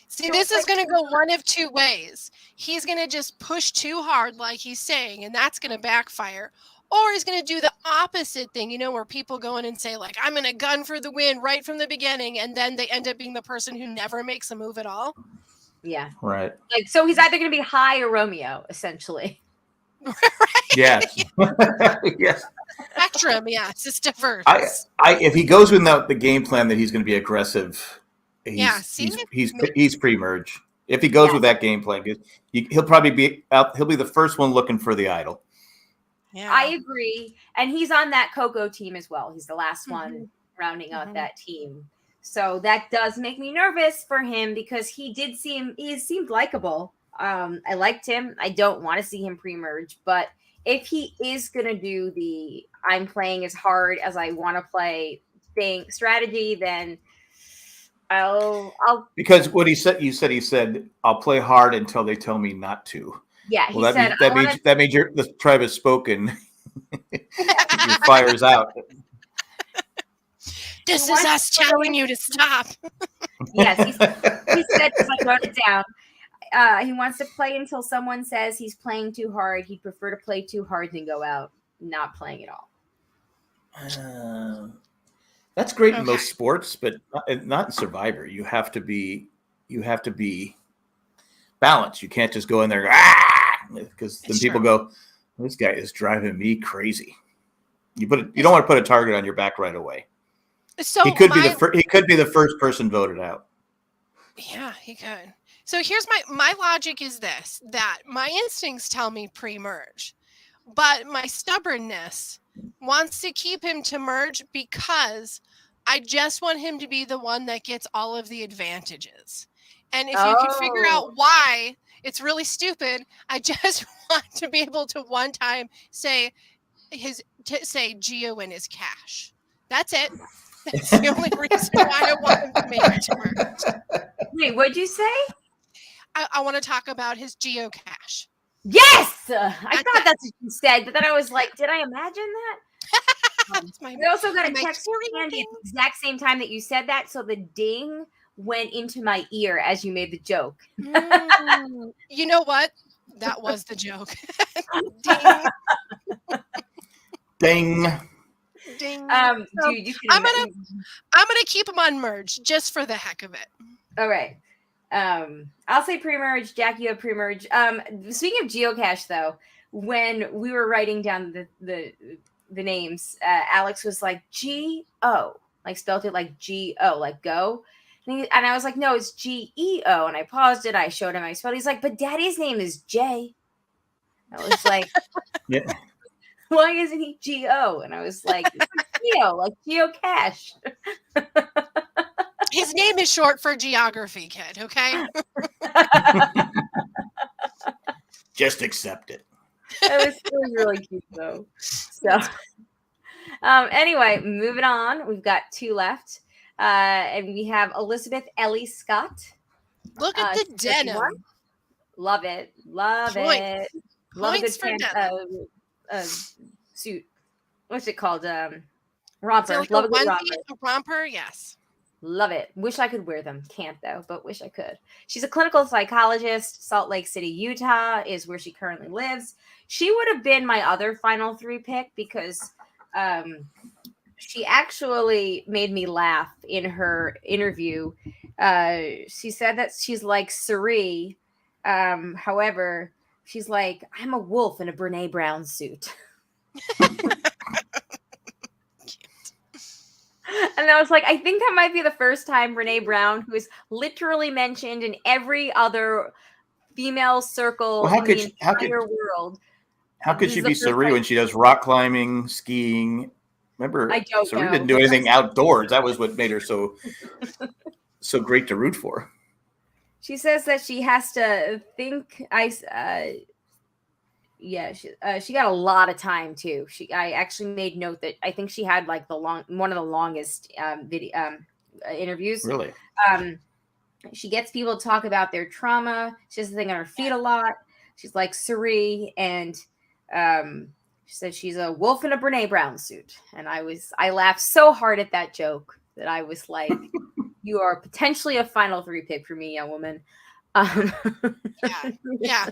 See, So this it's is going to go one of two ways. He's going to just push too hard, like he's saying, and that's going to backfire. Or he's going to do the opposite thing, where people go in and say, like, I'm going to gun for the win right from the beginning, and then they end up being the person who never makes a move at all. Yeah. Right. Like, so he's either going to be high or Romeo, essentially. Right? Yes. Yes. Spectrum, yes, it's diverse. If he goes with the game plan that he's going to be aggressive, he's pre-merge. If he goes with that game plan, he'll probably be out. He'll be the first one looking for the idol. Yeah. I agree. And he's on that Coco team as well. He's the last one rounding out that team. So that does make me nervous for him because he seemed likable. I liked him. I don't want to see him pre-merge, but if he is going to do the I'm playing as hard as I want to play strategy, then I'll because what he said I'll play hard until they tell me not to. Yeah, well, that means the tribe has spoken. Your fire's out. This is us telling you to stop. Yes, he said, because I wrote it down. He wants to play until someone says he's playing too hard. He'd prefer to play too hard than go out not playing at all. That's great in most sports, but not in Survivor. You have to be balanced. You can't just go in there because then people go, "This guy is driving me crazy." You don't want to put a target on your back right away. So he could be the first person voted out. Yeah, he could. So here's my logic is this, that my instincts tell me pre-merge, but my stubbornness wants to keep him to merge because I just want him to be the one that gets all of the advantages. And if you can figure out why, it's really stupid. I just want to be able to one time say Gio in his cash. That's it. That's the only reason why I want him to make it to merge. Wait, what'd you say? I want to talk about his geocache. Yes! I thought that's what you said, but then I was like, did I imagine that? We also got a text from Candy at the exact same time that you said that, so the ding went into my ear as you made the joke. You know what? That was the joke. Ding. Ding. So, dude, I'm gonna keep him on merge just for the heck of it. All right. I'll say pre-merge. Jack, you have pre-merge. Speaking of geocache, though, when we were writing down the names, Alex was like G-O, like spelled it like G-O, like go. And I was like, no, it's G-E-O. And I paused it. I showed him I spelled. He's like, but Daddy's name is J. I was like, yeah. Why isn't he G-O? And I was like, Geo, like geocache. His name is short for geography, kid. Okay. Just accept it. It was really cute though. So, anyway, moving on. We've got 2 left, and we have Elizabeth Ellie Scott. Look at the denim. Love it. Love it. Love a good for denim. Suit. What's it called? Romper. Like Love a a good onesie, romper. a romper. Yes. Love it. Wish I could wear them. Can't though, but wish I could. She's a clinical psychologist. Salt Lake City, Utah is where she currently lives. She would have been my other final 3 pick because she actually made me laugh in her interview. She said that she's like Suri. However, she's like, I'm a wolf in a Brene Brown suit. And I was like, I think that might be the first time Brene Brown, who is literally mentioned in every other female circle in the entire world. How could she be Suri when she does rock climbing, skiing, Remember, I don't Serena know. didn't do anything outdoors. That was what made her so great to root for. She says that she has to think. She got a lot of time too. I actually made note that I think she had like one of the longest interviews. Really? She gets people to talk about their trauma. She has to think on her feet a lot. She's like Suri, and she said she's a wolf in a Brene Brown suit. And I laughed so hard at that joke that I was like, "You are potentially a final 3 pick for me, young woman." Yeah.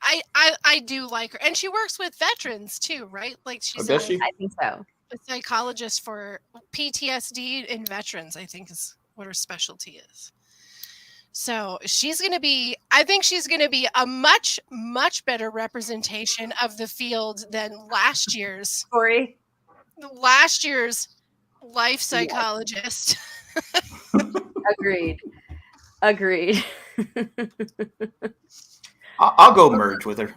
I do like her, and she works with veterans too, right? Like she's does she? I think so. a psychologist for PTSD in veterans. I think is what her specialty is. So I think she's going to be a much, much better representation of the field than last year's Corey? life psychologist. Agreed. I'll go merge with her.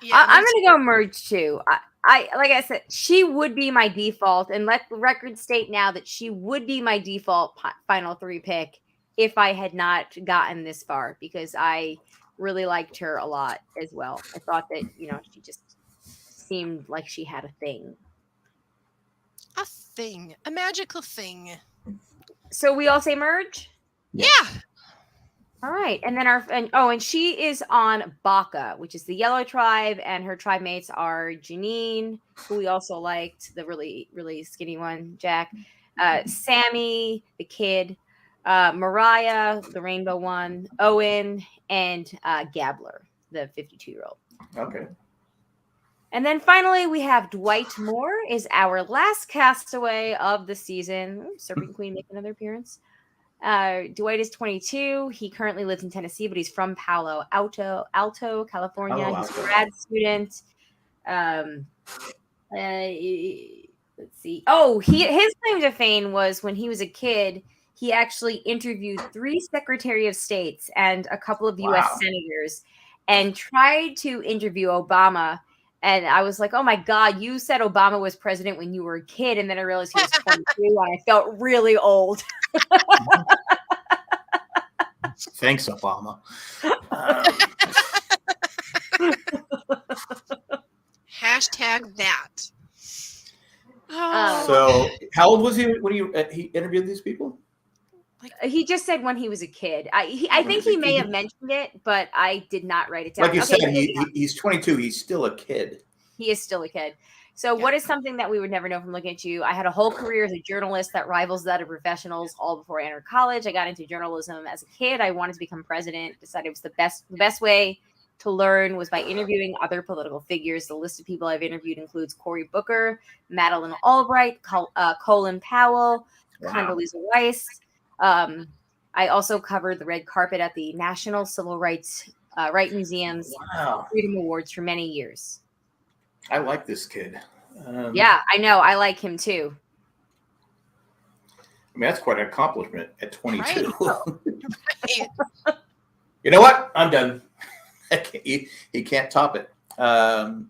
Yeah, I'm going to go merge too. I like I said, she would be my default, and let the record state now that she would be my default final 3 pick if I had not gotten this far, because I really liked her a lot as well. I thought that, she just seemed like she had a thing. a magical thing. So we all say merge? Yeah. All right. And then and she is on Baka, which is the yellow tribe, and her tribe mates are Janine, who we also liked, the really, really skinny one, Jack, Sammy, the kid, Mariah, the rainbow one, Owen, and Gabler, the 52-year-old. Okay. And then finally, we have Dwight Moore is our last castaway of the season. Serpent Queen make another appearance. Dwight is 22. He currently lives in Tennessee, but he's from Palo Alto, California. Palo He's a Alto. grad student. Let's see. Oh, his claim to fame was when he was a kid, he actually interviewed 3 Secretary of States and a couple of U.S. Wow. senators and tried to interview Obama. And I was like, oh my God, you said Obama was president when you were a kid. And then I realized he was 22 and I felt really old. Thanks, Obama. Hashtag that. So, how old was he when he interviewed these people? He just said when he was a kid. I think he may have mentioned it, but I did not write it down. Like you said, he's 22. He's still a kid. He is still a kid. So what is something that we would never know from looking at you? I had a whole career as a journalist that rivals that of professionals all before I entered college. I got into journalism as a kid. I wanted to become president. Decided it was the best way to learn was by interviewing other political figures. The list of people I've interviewed includes Cory Booker, Madeleine Albright, Colin Powell, Condoleezza Rice. I also covered the red carpet at the National Civil Rights Museum's Freedom Awards for many years. I like this kid. Yeah, I know. I like him too. I mean, that's quite an accomplishment at 22. Right. You know what? I'm done. He can't top it. Wow.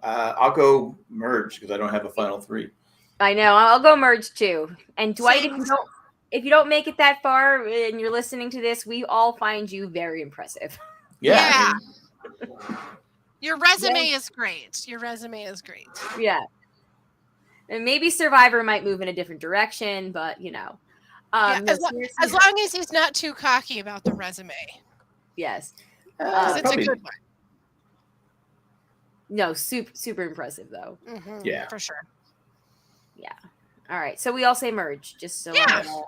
I'll go merge because I don't have a final 3. I know. I'll go merge too. And Dwight, Same. if you don't make it that far and you're listening to this, we all find you very impressive. Yeah. I mean, Your resume is great. Yeah. And maybe Survivor might move in a different direction, but as long as he's not too cocky about the resume. yes. It's probably- a good one. No, super impressive though. Mhm, Yeah. for sure. Yeah. All right. So we all say merge, just so Yeah. hold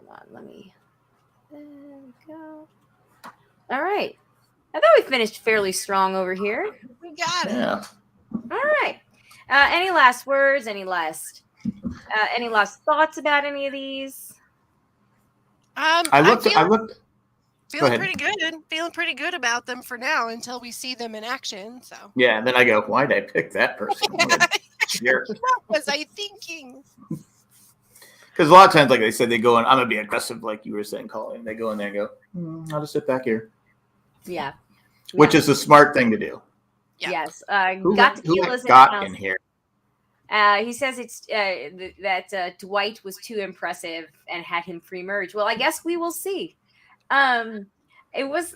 on. Let me. There we go. All right. I thought we finished fairly strong over here. We got it. Yeah. All right. Any last words? Any last thoughts about any of these? I looked. Feeling ahead. pretty good about them for now until we see them in action. So Yeah, and then I go, why did I pick that person? Sure. what was I thinking? Because a lot of times, like they said, they go in. I'm gonna be aggressive, like you were saying, Colin. They go in there and go, I'll just sit back here, Yeah. which is the smart thing to do. Yeah. Yes. Who Got who Tequila's in the got house. in here? He says it's that Dwight was too impressive and had him pre-merge. Well, I guess we will see. It was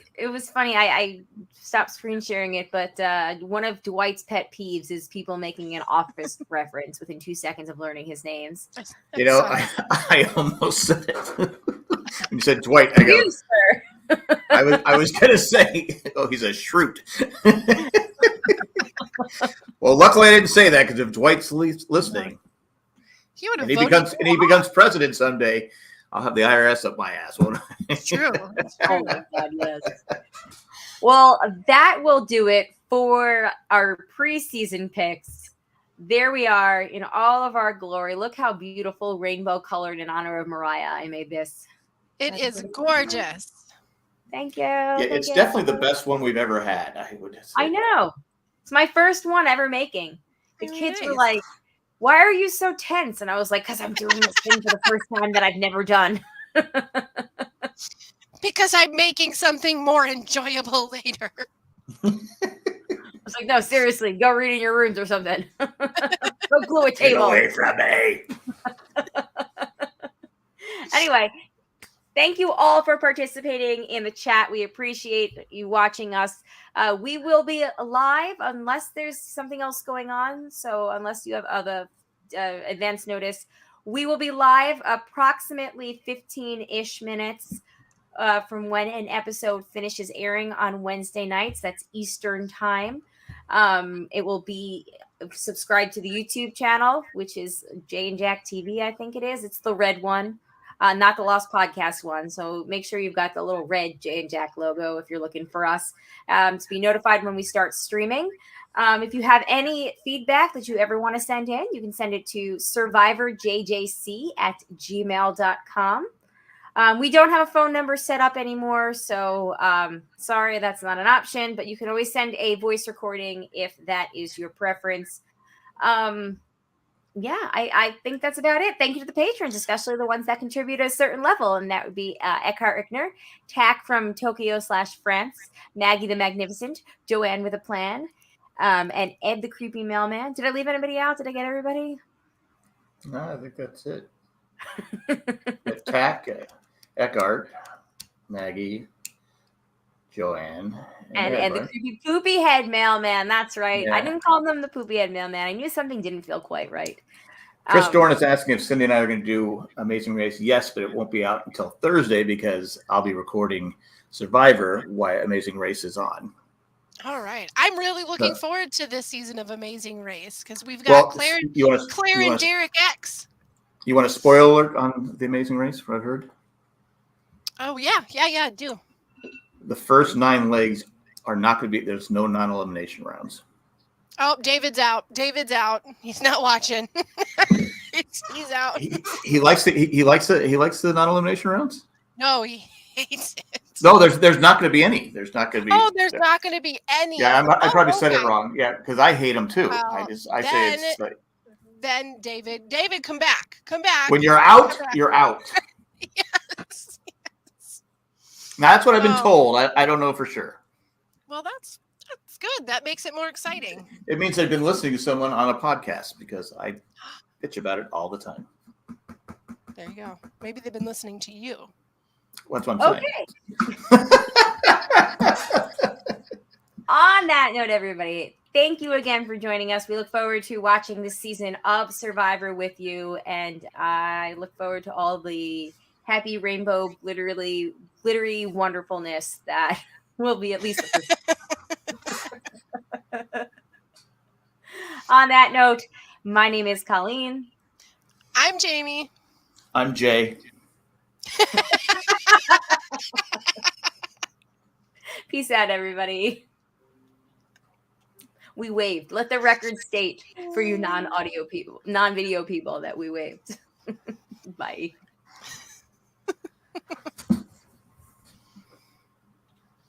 funny. I stopped screen sharing it, but one of Dwight's pet peeves is people making an Office reference within 2 seconds of learning his names. You know, So- I almost said it. When you said Dwight, I go. You, sir. I was gonna say, oh, he's a shroot. Well, luckily I didn't say that because if Dwight's listening He would have and voted. he becomes president someday, I'll have the IRS up my ass. Won't I? It's true. It's Oh true. my God, yes. Well, that will do it for our preseason picks. There we are in all of our glory. Look how beautiful, rainbow colored in honor of Mariah. I made this. It That's is pretty gorgeous. Thank you. Yeah, Thank it's you. definitely the best one we've ever had. I would say. I know. It's my first one ever making. The Very kids were nice. like, "Why are you so tense?" And I was like, "Because I'm doing this thing for the first time that I've never done." Because I'm making something more enjoyable later. I was like, "No, seriously, go read in your rooms or something. Go glue a Get table." away from me. Anyway, thank you all for participating in the chat. We appreciate you watching us. We will be live unless there's something else going on. So unless you have other advance notice, we will be live approximately 15-ish minutes from when an episode finishes airing on Wednesday nights. That's Eastern time. It will be subscribed to the YouTube channel, which is Jay and Jack TV, I think it is. It's the red one. Not the Lost Podcast one. So make sure you've got the little red Jay and Jack logo if you're looking for us to be notified when we start streaming. If you have any feedback that you ever want to send in, you can send it to survivorjjc@gmail.com. We don't have a phone number set up anymore, so sorry, that's not an option, but you can always send a voice recording if that is your preference. Yeah, I think that's about it. Thank you to the patrons, especially the ones that contribute at a certain level. And that would be Eckhart Rickner, Tack from Tokyo/France, Maggie the Magnificent, Joanne with a Plan, and Ed the Creepy Mailman. Did I leave anybody out? Did I get everybody? No, I think that's it. Tack, Eckhart, Maggie, Joanne, And the creepy poopy head mailman. That's right. Yeah. I didn't call them the poopy head mailman. I knew something didn't feel quite right. Chris Dorn is asking if Cindy and I are going to do Amazing Race. Yes, but it won't be out until Thursday because I'll be recording Survivor while Amazing Race is on. All right. I'm really looking forward to this season of Amazing Race because we've got Claire and Derek X. You want a spoiler alert on the Amazing Race? What I've heard. Oh yeah. Do. The first 9 legs are not going to be. There's no non-elimination rounds. Oh, David's out. He's not watching. he's out. He likes the non-elimination rounds. No, he hates it. No, there's not going to be any. There's not going to be. Oh, there's not going to be any. Yeah, I probably said it wrong. Yeah, because I hate them too. Well, I say it's like, then David, come back. When you're out, you're out. Yes. Now, that's what I've been told. I don't know for sure. Well, that's good. That makes it more exciting. It means I've been listening to someone on a podcast because I bitch about it all the time. There you go. Maybe they've been listening to you. That's what I'm saying. On that note, everybody, thank you again for joining us. We look forward to watching this season of Survivor with you, and I look forward to all the happy rainbow, glittery wonderfulness that will be at least. On that note, my name is Colleen. I'm Jamie. I'm Jay. Peace out, everybody. We waved. Let the record state for you non-audio people, non-video people that we waved. Bye.